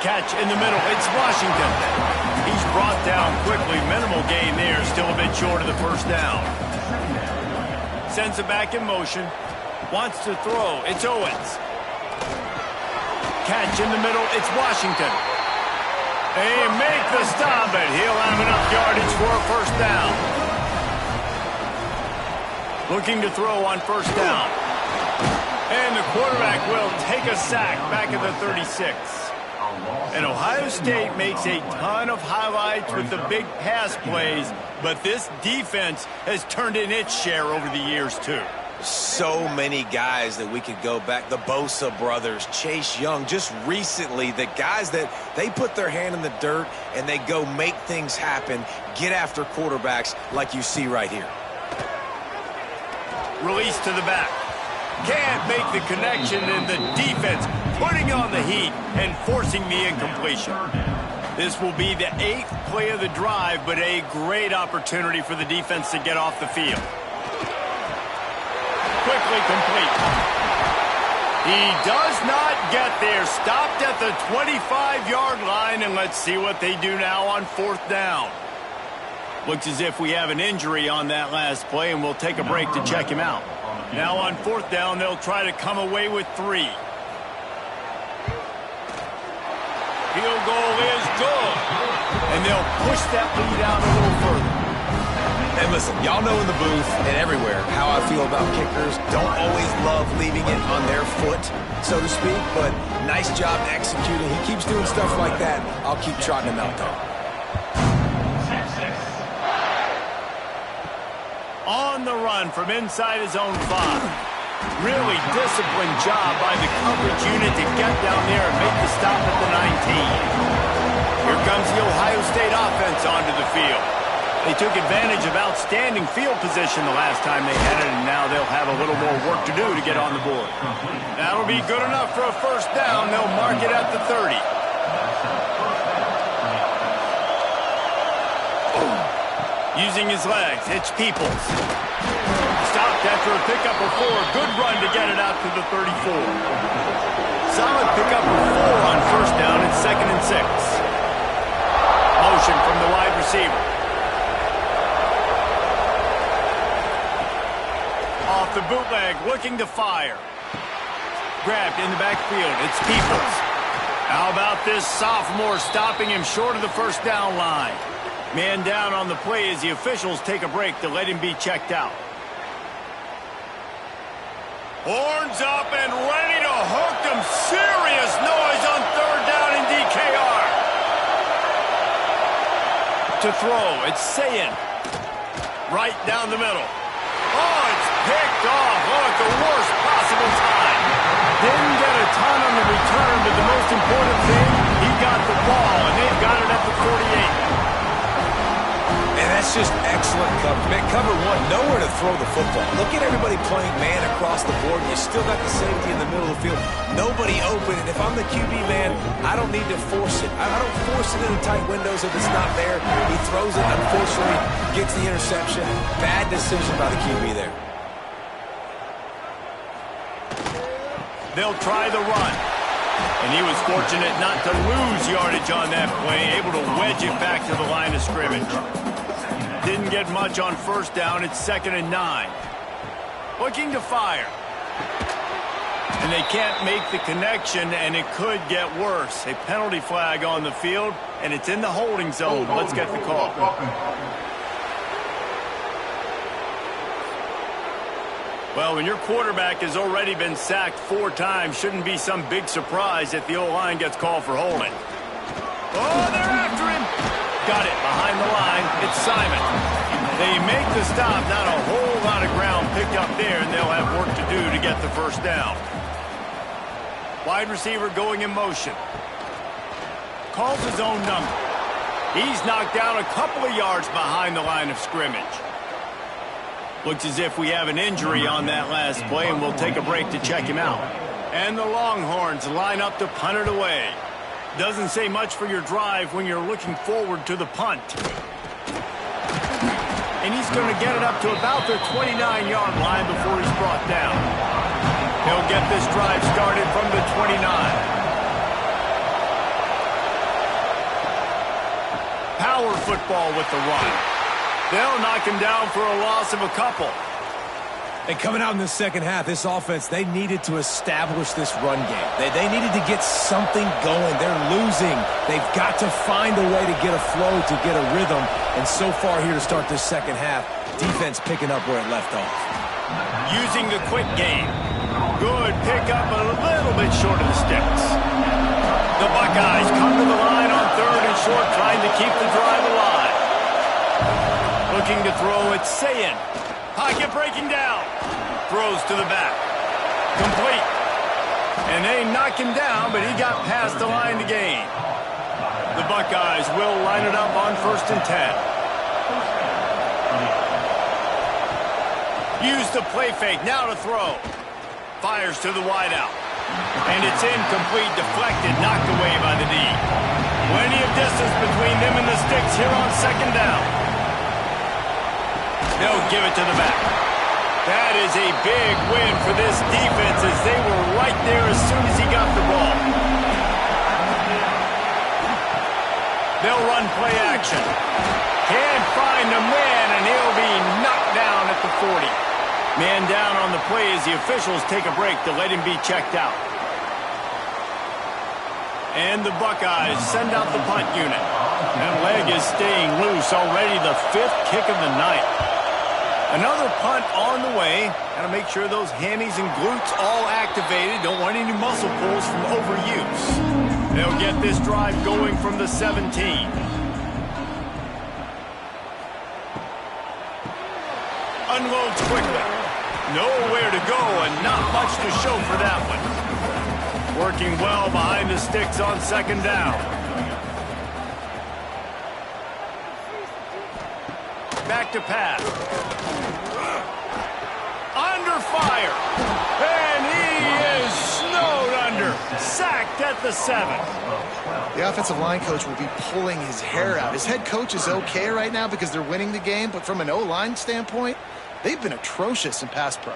Catch in the middle. It's Washington. He's brought down quickly. Minimal gain there. Still a bit short of the first down. Sends it back in motion. Wants to throw. It's Owens. Catch in the middle. It's Washington. They make the stop, but he'll have enough yardage for a first down. Looking to throw on first down. And the quarterback will take a sack back at the 36. And Ohio State makes a ton of highlights with the big pass plays, but this defense has turned in its share over the years, too. So many guys that we could go back. The Bosa brothers, Chase Young, just recently, the guys that they put their hand in the dirt and they go make things happen, get after quarterbacks like you see right here. Release to the back. Can't make the connection, and the defense putting on the heat and forcing the incompletion. This will be the 8th play of the drive, but a great opportunity for the defense to get off the field. Quickly complete. He does not get there. Stopped at the 25-yard line, and let's see what they do now on 4th down. Looks as if we have an injury on that last play, and we'll take a break to check him out. Now on 4th down, they'll try to come away with 3. Field goal is good. And they'll push that lead out a little further. And listen, y'all know in the booth and everywhere how I feel about kickers. Don't always love leaving it on their foot, so to speak, but nice job executing. He keeps doing stuff like that. I'll keep trotting him out there. On the run from inside his own 5. Really disciplined job by the coverage unit to get down there and make the stop at the 19. Here comes the Ohio State offense onto the field. They took advantage of outstanding field position the last time they had it, and now they'll have a little more work to do to get on the board. That'll be good enough for a 1st down. They'll mark it at the 30. Using his legs, it's Peoples. Stopped after a pickup of 4. Good run to get it out to the 34. Solid pickup of 4 on 1st down. It's 2nd and 6. Motion from the wide receiver. Off the bootleg, looking to fire. Grabbed in the backfield. It's Peoples. How about this sophomore stopping him short of the 1st down line? Man down on the play as the officials take a break to let him be checked out. Horns up and ready to hook them. Serious noise on 3rd down in DKR. To throw, it's Sayin. Right down the middle. Oh, it's picked off. Oh, at the worst possible time. Didn't get a ton on the return, but the most important thing, he got the ball, and they've got it at the 48. And that's just excellent coverage. Man, cover 1, nowhere to throw the football. Look at everybody playing man across the board. You still got the safety in the middle of the field. Nobody open. And if I'm the QB, man, I don't need to force it. I don't force it into tight windows if it's not there. He throws it, unfortunately, gets the interception. Bad decision by the QB there. They'll try the run. And he was fortunate not to lose yardage on that play, able to wedge it back to the line of scrimmage. Didn't get much on 1st down. It's 2nd and 9. Looking to fire. And they can't make the connection, and it could get worse. A penalty flag on the field, and it's in the holding zone. Let's get the call. Well, when your quarterback has already been sacked 4 times, shouldn't be some big surprise if the O-line gets called for holding. Oh, they're after him. Got it behind the line. It's Simon. They make the stop. Not a whole lot of ground picked up there, and they'll have work to do to get the 1st down. Wide receiver going in motion. Calls his own number. He's knocked down a couple of yards behind the line of scrimmage. Looks as if we have an injury on that last play, and we'll take a break to check him out. And the Longhorns line up to punt it away. Doesn't say much for your drive when you're looking forward to the punt. And he's going to get it up to about the 29-yard line before he's brought down. He'll get this drive started from the 29. Power football with the run. They'll knock him down for a loss of a couple. And coming out in the second half, this offense, they needed to establish this run game. They needed to get something going. They're losing. They've got to find a way to get a flow, to get a rhythm. And so far here to start this second half, defense picking up where it left off. Using the quick game. Good pickup, but a little bit short of the sticks. The Buckeyes come to the line on 3rd and short, trying to keep the drive alive. Looking to throw, it's Sayin. Pocket breaking down. Throws to the back. Complete. And they knock him down, but he got past the line to gain. The Buckeyes will line it up on 1st and 10. Use the play fake, now to throw. Fires to the wideout. And it's incomplete, deflected, knocked away by the D. Plenty of distance between them and the sticks here on 2nd down. They'll give it to the back. That is a big win for this defense as they were right there as soon as he got the ball. They'll run play action. Can't find a man, and he'll be knocked down at the 40. Man down on the play as the officials take a break to let him be checked out. And the Buckeyes send out the punt unit. That leg is staying loose, already the 5th kick of the night. Another punt on the way. Got to make sure those hammies and glutes all activated. Don't want any muscle pulls from overuse. They'll get this drive going from the 17. Unloads quickly. Nowhere to go and not much to show for that one. Working well behind the sticks on 2nd down. Back to pass. Under fire. And he is snowed under. Sacked at the 7. The offensive line coach will be pulling his hair out. His head coach is okay right now because they're winning the game, but from an O-line standpoint, they've been atrocious in pass pro.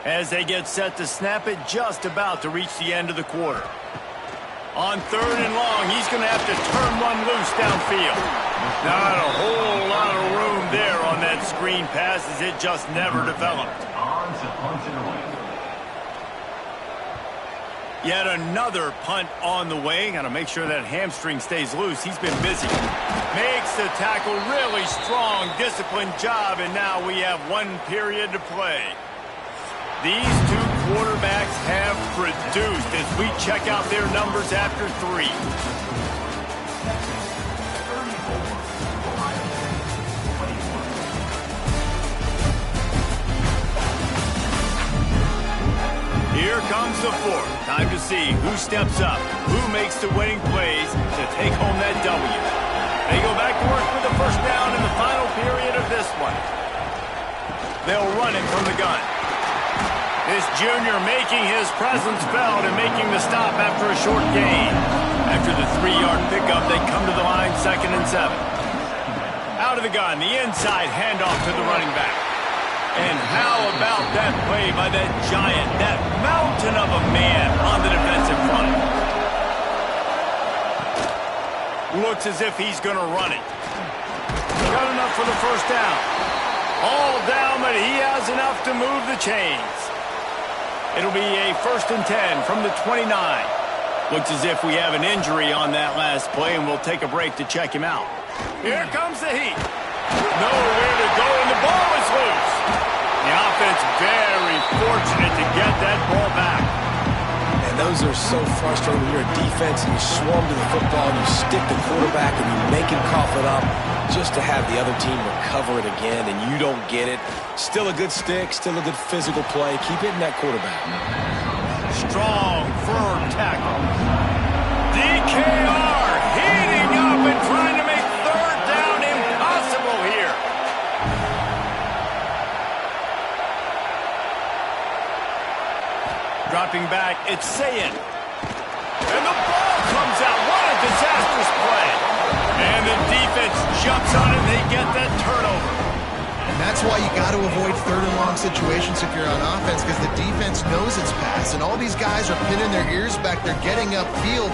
As they get set to snap it, just about to reach the end of the quarter. On 3rd and long, he's going to have to turn one loose downfield. Not a whole lot of room there on that screen pass as it just never developed. Yet another punt on the way. Got to make sure that hamstring stays loose. He's been busy. Makes the tackle, really strong, disciplined job, and now we have 1 period to play. These two quarterbacks have produced as we check out their numbers after 3. Here comes the 4th. Time to see who steps up, who makes the winning plays to take home that W. They go back to work with the 1st down in the final period of this one. They'll run it from the gun. This junior making his presence felt and making the stop after a short gain. After the 3-yard pickup, they come to the line 2nd and 7. Out of the gun, the inside handoff to the running back. And how about that play by that giant, that mountain of a man on the defensive front? Looks as if he's going to run it. Got enough for the 1st down. All down, but he has enough to move the chains. It'll be a 1st and 10 from the 29. Looks as if we have an injury on that last play, and we'll take a break to check him out. Here comes the heat. Nowhere to go, and the ball is loose. The offense very fortunate to get that ball back. And those are so frustrating when you're a defense and you swarm to the football, you stick the quarterback, and you make him cough it up just to have the other team recover it again, and you don't get it. Still a good stick, still a good physical play. Keep hitting that quarterback. Strong, firm tackle. DKR heating up and trying to make 3rd down impossible here. Dropping back, it's Sayin. And the ball comes out. What a disastrous play. And the defense jumps on it, and they get that turnover. And that's why you got to avoid 3rd and long situations if you're on offense, because the defense knows it's pass, and all these guys are pinning their ears back. They're getting upfield,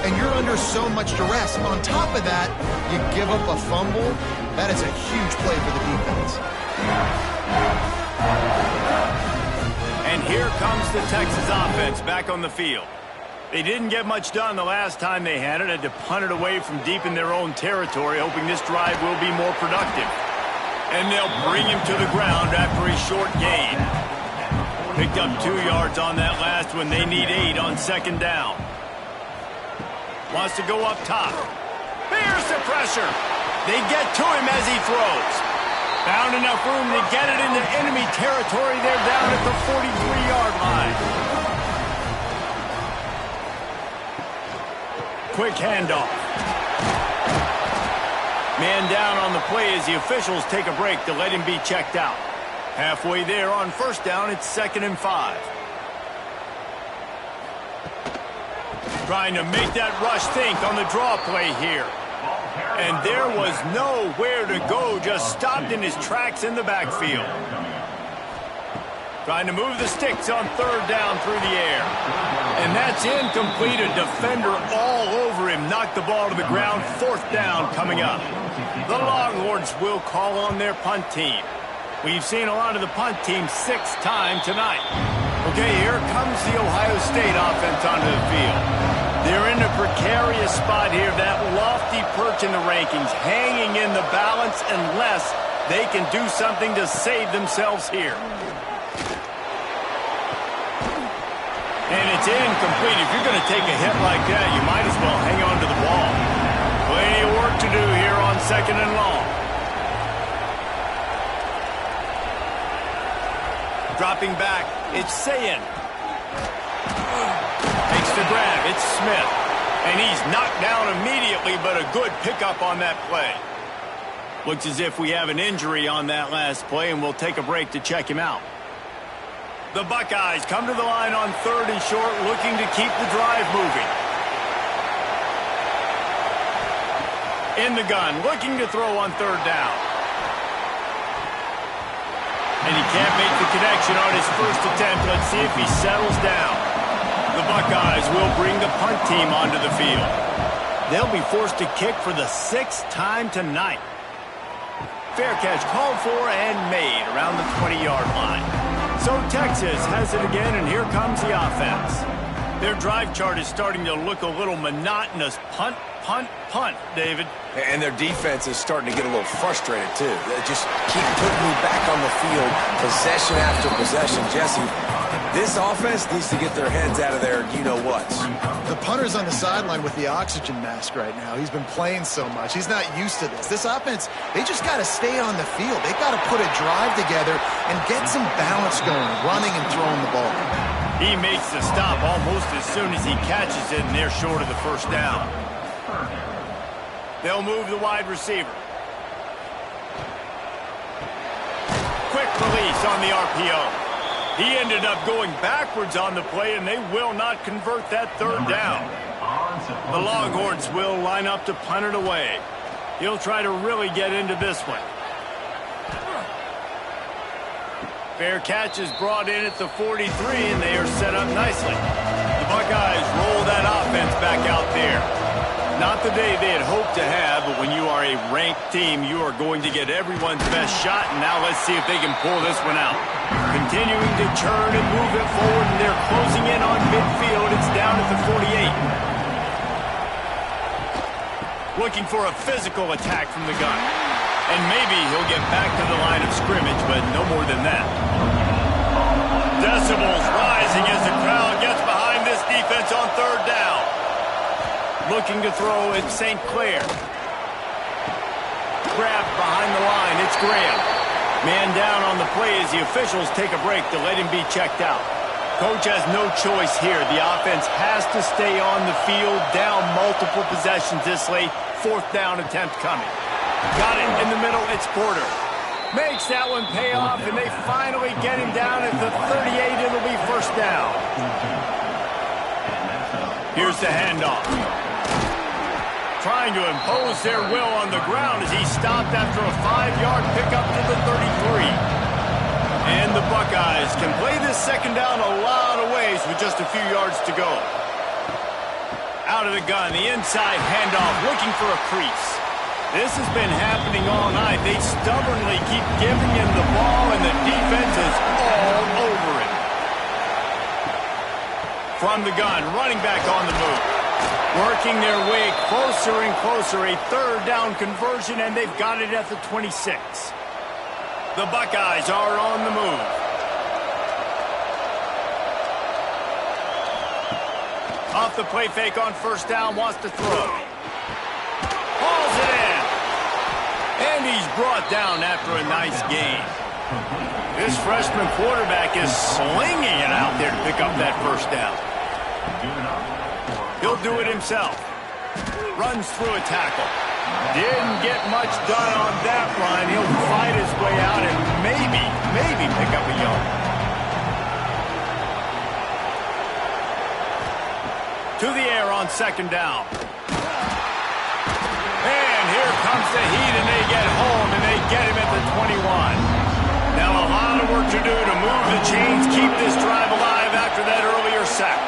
and you're under so much duress. On top of that, you give up a fumble. That is a huge play for the defense. And here comes the Texas offense back on the field. They didn't get much done the last time they had it. Had to punt it away from deep in their own territory, hoping this drive will be more productive. And they'll bring him to the ground after a short gain. Picked up 2 yards on that last one. They need 8 on second down. Wants to go up top. Here's the pressure. They get to him as he throws. Found enough room to get it into enemy territory. They're down at the 43-yard line. Quick handoff. Man down on the play as the officials take a break to let him be checked out. Halfway there on first down, it's 2nd and 5. Trying to make that rush think on the draw play here. And there was nowhere to go, just stopped in his tracks in the backfield. Trying to move the sticks on third down through the air. And that's incomplete. A defender all over him. Knocked the ball to the ground. 4th down coming up. The Longhorns will call on their punt team. We've seen a lot of the punt team 6th time tonight. Okay, here comes the Ohio State offense onto the field. They're in a precarious spot here, that lofty perch in the rankings, hanging in the balance unless they can do something to save themselves here. And it's incomplete. If you're going to take a hit like that, you might as well hang on to the ball. Plenty of work to do here on 2nd and long. Dropping back, it's Sayin. Makes the grab, it's Smith. And he's knocked down immediately, but a good pickup on that play. Looks as if we have an injury on that last play, and we'll take a break to check him out. The Buckeyes come to the line on 3rd and short, looking to keep the drive moving. In the gun, looking to throw on 3rd down. And he can't make the connection on his first attempt. Let's see if he settles down. The Buckeyes will bring the punt team onto the field. They'll be forced to kick for the 6th time tonight. Fair catch called for and made around the 20-yard line. So Texas has it again, and here comes the offense. Their drive chart is starting to look a little monotonous. Punt, punt, punt, David. And their defense is starting to get a little frustrated, too. They just keep putting me back on the field, possession after possession. Jesse, this offense needs to get their heads out of their you-know-whats. The punter's on the sideline with the oxygen mask right now. He's been playing so much. He's not used to this. This offense, they just got to stay on the field. They've got to put a drive together and get some balance going, running and throwing the ball. He makes the stop almost as soon as he catches it, and they're short of the first down. They'll move the wide receiver. Quick release on the RPO. He ended up going backwards on the play, and they will not convert that 3rd down. The Longhorns will line up to punt it away. He'll try to really get into this one. Fair catch is brought in at the 43, and they are set up nicely. The Buckeyes roll that offense back out there. Not the day they had hoped to have, but when you are a ranked team, you are going to get everyone's best shot, and now let's see if they can pull this one out. Continuing to churn and move it forward, and they're closing in on midfield. It's down at the 48. Looking for a physical attack from the gun. And maybe he'll get back to the line of scrimmage, but no more than that. Decibels rising as the crowd gets behind this defense on 3rd down. Looking to throw at St. Clair. Grabbed behind the line. It's Graham. Man down on the play as the officials take a break to let him be checked out. Coach has no choice here. The offense has to stay on the field, down multiple possessions this late. 4th down attempt coming. Got it in the middle. It's Porter. Makes that one pay off, and they finally get him down at the 38. It'll be 1st down. Here's the handoff. Trying to impose their will on the ground as he stopped after a 5-yard pickup to the 33. And the Buckeyes can play this 2nd down a lot of ways with just a few yards to go. Out of the gun, the inside handoff, looking for a crease. This has been happening all night. They stubbornly keep giving him the ball, and the defense is all over it. From the gun, running back on the move. Working their way closer and closer. A 3rd down conversion, and they've got it at the 26. The Buckeyes are on the move. Off the play fake on first down, wants to throw. Hauls it in. And he's brought down after a nice gain. This freshman quarterback is slinging it out there to pick up that first down. He'll do it himself. Runs through a tackle. Didn't get much done on that run. He'll fight his way out and maybe pick up a yard. To the air on second down. And here comes the heat, and they get home, and they get him at the 21. Now a lot of work to do to move the chains, keep this drive alive after that earlier sack.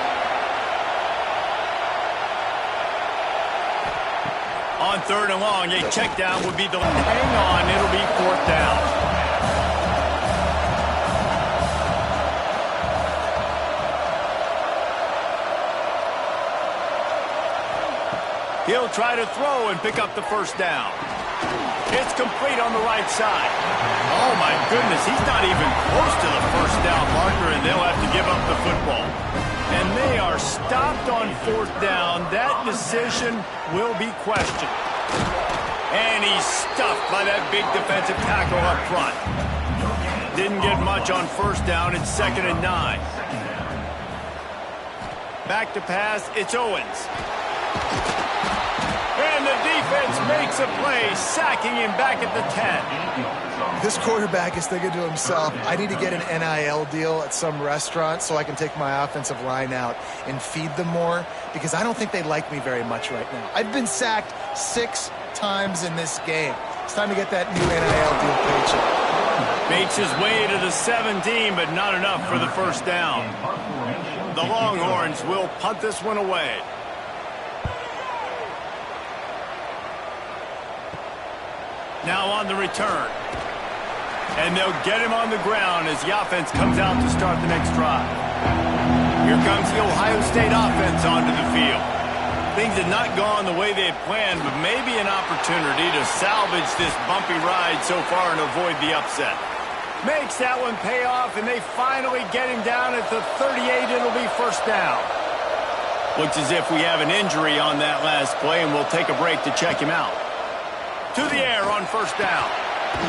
On third and long, a check down would be the hang on. It'll be fourth down. He'll try to throw and pick up the first down. It's complete on the right side. Oh, my goodness, he's not even close to the first down marker, and they'll have to give up the football. And they are stopped on fourth down. That decision will be questioned. And he's stuffed by that big defensive tackle up front. Didn't get much on first down. It's 2nd and 9. Back to pass. It's Owens. And the defense makes a play, sacking him back at the 10. This quarterback is thinking to himself, I need to get an NIL deal at some restaurant so I can take my offensive line out and feed them more, because I don't think they like me very much right now. I've been sacked 6 times in this game. It's time to get that new NIL deal paycheck. Makes his way to the 17, but not enough for the first down. The Longhorns will punt this one away. Now on the return. And they'll get him on the ground as the offense comes out to start the next drive. Here comes the Ohio State offense onto the field. Things had not gone the way they had planned, but maybe an opportunity to salvage this bumpy ride so far and avoid the upset. Makes that one pay off, and they finally get him down at the 38. It'll be first down. Looks as if we have an injury on that last play, and we'll take a break to check him out. To the air on first down.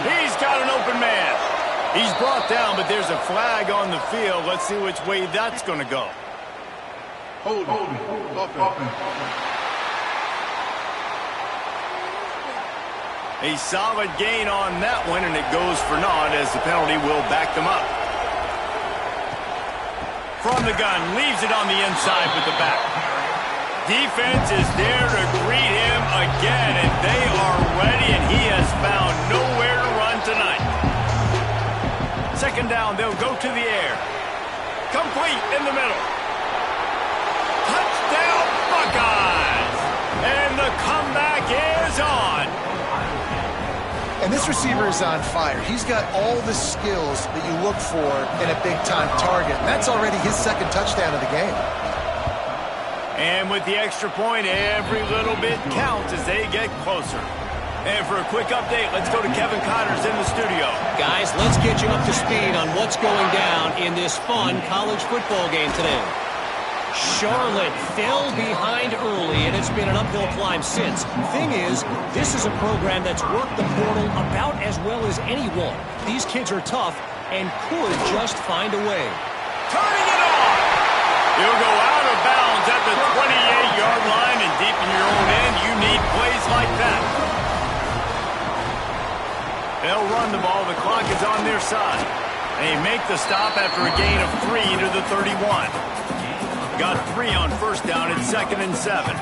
He's got an open man. He's brought down, but there's a flag on the field. Let's see which way that's going to go. Hold on. A solid gain on that one, and it goes for naught as the penalty will back them up. From the gun, leaves it on the inside with the back. Defense is there to greet him again, and they are ready, and he has found nowhere to run tonight. Second down, they'll go to the air. Complete in the middle. Touchdown, Buckeyes! And the comeback is on. And this receiver is on fire. He's got all the skills that you look for in a big-time target. That's already his 2nd touchdown of the game. And with the extra point, every little bit counts as they get closer. And for a quick update, let's go to Kevin Connors in the studio. Guys, let's get you up to speed on what's going down in this fun college football game today. Charlotte fell behind early, and it's been an uphill climb since. Thing is, this is a program that's worked the portal about as well as anyone. These kids are tough and could just find a way. Turning it on! He'll go out of bounds at the 28-yard line, and deep in your own end, you need plays like that. They'll run the ball. The clock is on their side. They make the stop after a gain of 3 to the 31. Got 3 on first down. It's 2nd and 7.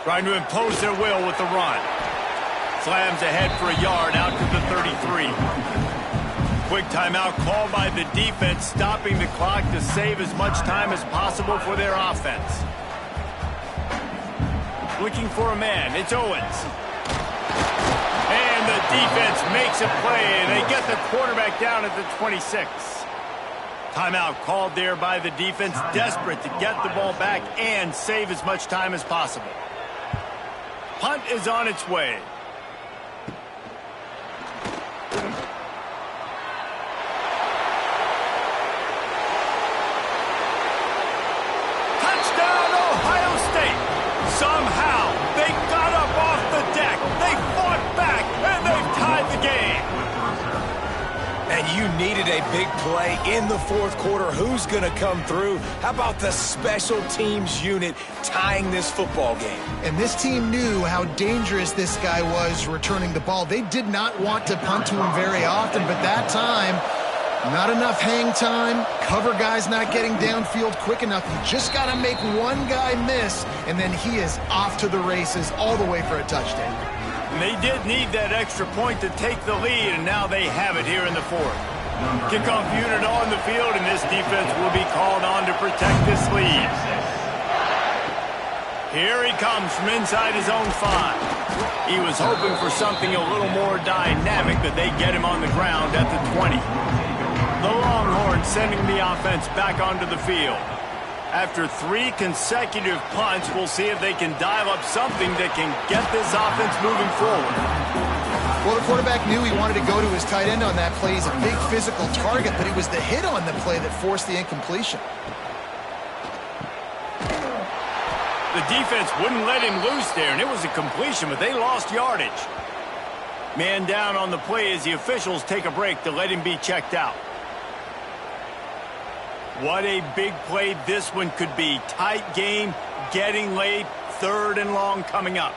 Trying to impose their will with the run. Slams ahead for a yard out to the 33. Quick timeout called by the defense, stopping the clock to save as much time as possible for their offense. Looking for a man. It's Owens. And the defense makes a play, and they get the quarterback down at the 26. Timeout called there by the defense, desperate to get the ball back and save as much time as possible. punt is on its way. Touchdown, Ohio State. Somehow, they got up off the deck. They fought back, and they've tied the game. And you needed a big play in the fourth quarter. Who's going to come through? How about the special teams unit tying this football game? And this team knew how dangerous this guy was returning the ball. They did not want to punt to him very often, but that time, not enough hang time. Cover guys not getting downfield quick enough. You just got to make one guy miss, and then he is off to the races all the way for a touchdown. And they did need that extra point to take the lead, and now they have it here in the fourth. Kickoff unit on the field, and this defense will be called on to protect this lead. Here he comes from inside his own 5. He was hoping for something a little more dynamic, but they get him on the ground at the 20. The Longhorns sending the offense back onto the field. After 3 consecutive punts, we'll see if they can dial up something that can get this offense moving forward. Well, the quarterback knew he wanted to go to his tight end on that play. He's a big physical target, but it was the hit on the play that forced the incompletion. The defense wouldn't let him loose there, and it was a completion, but they lost yardage. Man down on the play as the officials take a break to let him be checked out. What a big play this one could be. Tight game, getting late, 3rd and long coming up.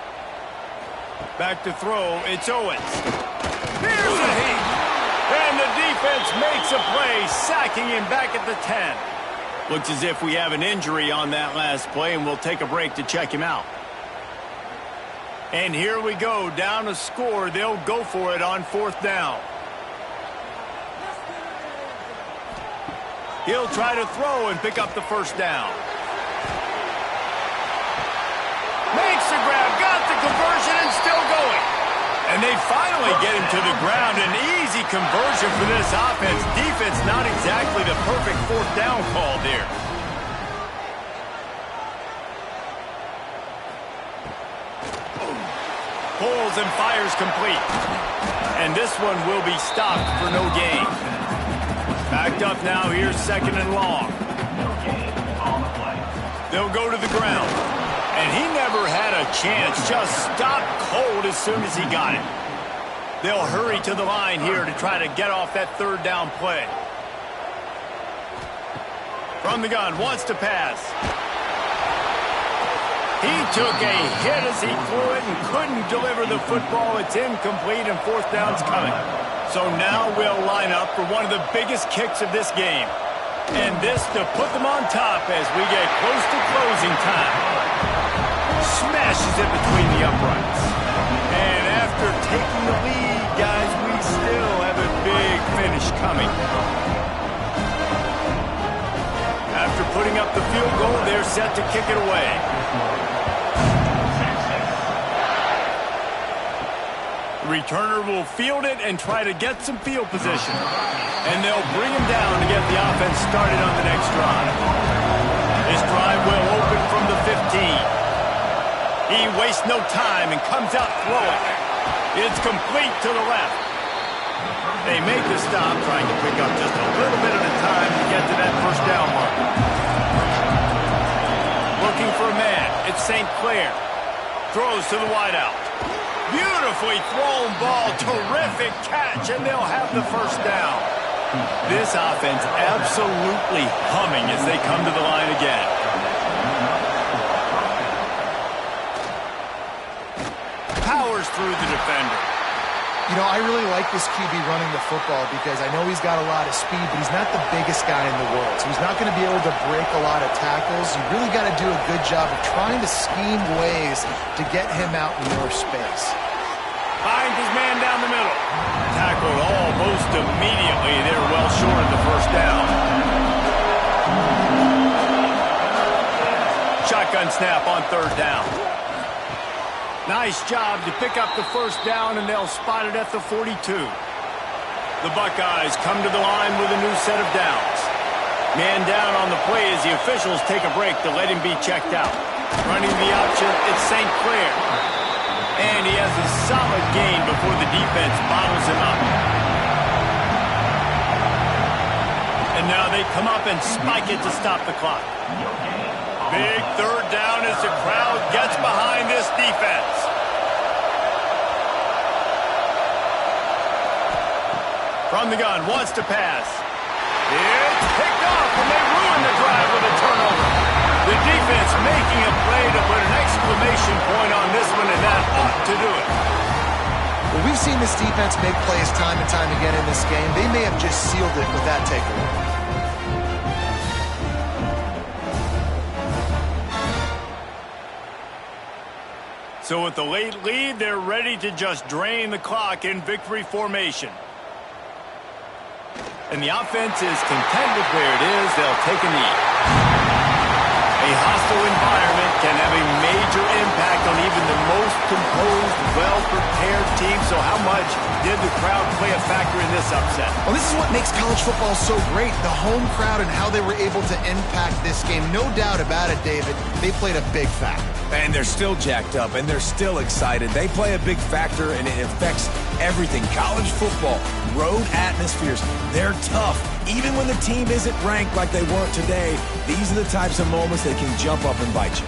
Back to throw, it's Owens. Here's a heat. And the defense makes a play, sacking him back at the 10. Looks as if we have an injury on that last play, and we'll take a break to check him out. And here we go, down a score. They'll go for it on 4th down. He'll try to throw and pick up the 1st down. Makes the grab, got the conversion, and still going. And they finally get him to the ground. An easy conversion for this offense. Defense not exactly the perfect 4th down call there. Pulls and fires complete. And this one will be stopped for no gain. Backed up now, here's 2nd and long. They'll go to the ground. And he never had a chance, just stopped cold as soon as he got it. They'll hurry to the line here to try to get off that 3rd down play. From the gun, wants to pass. He took a hit as he threw it and couldn't deliver the football. It's incomplete and 4th down's coming. So now we'll line up for one of the biggest kicks of this game. And this to put them on top as we get close to closing time. Smashes it between the uprights. And after taking the lead, guys, we still have a big finish coming. After putting up the field goal, they're set to kick it away. Returner will field it and try to get some field position. And they'll bring him down to get the offense started on the next drive. This drive will open from the 15. He wastes no time and comes out throwing. It's complete to the left. They make the stop, trying to pick up just a little bit at a time to get to that 1st down mark. Looking for a man. It's St. Clair. Throws to the wideout. Beautifully thrown ball, terrific catch, and they'll have the 1st down. This offense absolutely humming as they come to the line again. Powers through the defender. You know, I really like this QB running the football because I know he's got a lot of speed, but he's not the biggest guy in the world. So he's not going to be able to break a lot of tackles. You really got to do a good job of trying to scheme ways to get him out in more space. Finds his man down the middle. Tackled almost immediately. They're well short of the 1st down. Shotgun snap on 3rd down. Nice job to pick up the 1st down, and they'll spot it at the 42. The Buckeyes come to the line with a new set of downs. Man down on the play as the officials take a break to let him be checked out. Running the option, it's St. Clair. And he has a solid gain before the defense bottles him up. And now they come up and spike it to stop the clock. Big third down as the crowd gets behind this defense. From the gun, wants to pass. It's picked off, and they ruin the drive with a turnover. The defense making a play to put an exclamation point on this one, and that ought to do it. Well, we've seen this defense make plays time and time again in this game. They may have just sealed it with that takeaway. So with the late lead, they're ready to just drain the clock in victory formation. And the offense is content with where it is. They'll take a knee. A hostile environment can have a major impact on even the most composed, well-prepared team. So how much did the crowd play a factor in this upset? Well, this is what makes college football so great. The home crowd and how they were able to impact this game. No doubt about it, David. They played a big factor. And they're still jacked up, and they're still excited. They play a big factor, and it affects everything. College football, road atmospheres, they're tough. Even when the team isn't ranked like they weren't today, these are the types of moments that can jump up and bite you.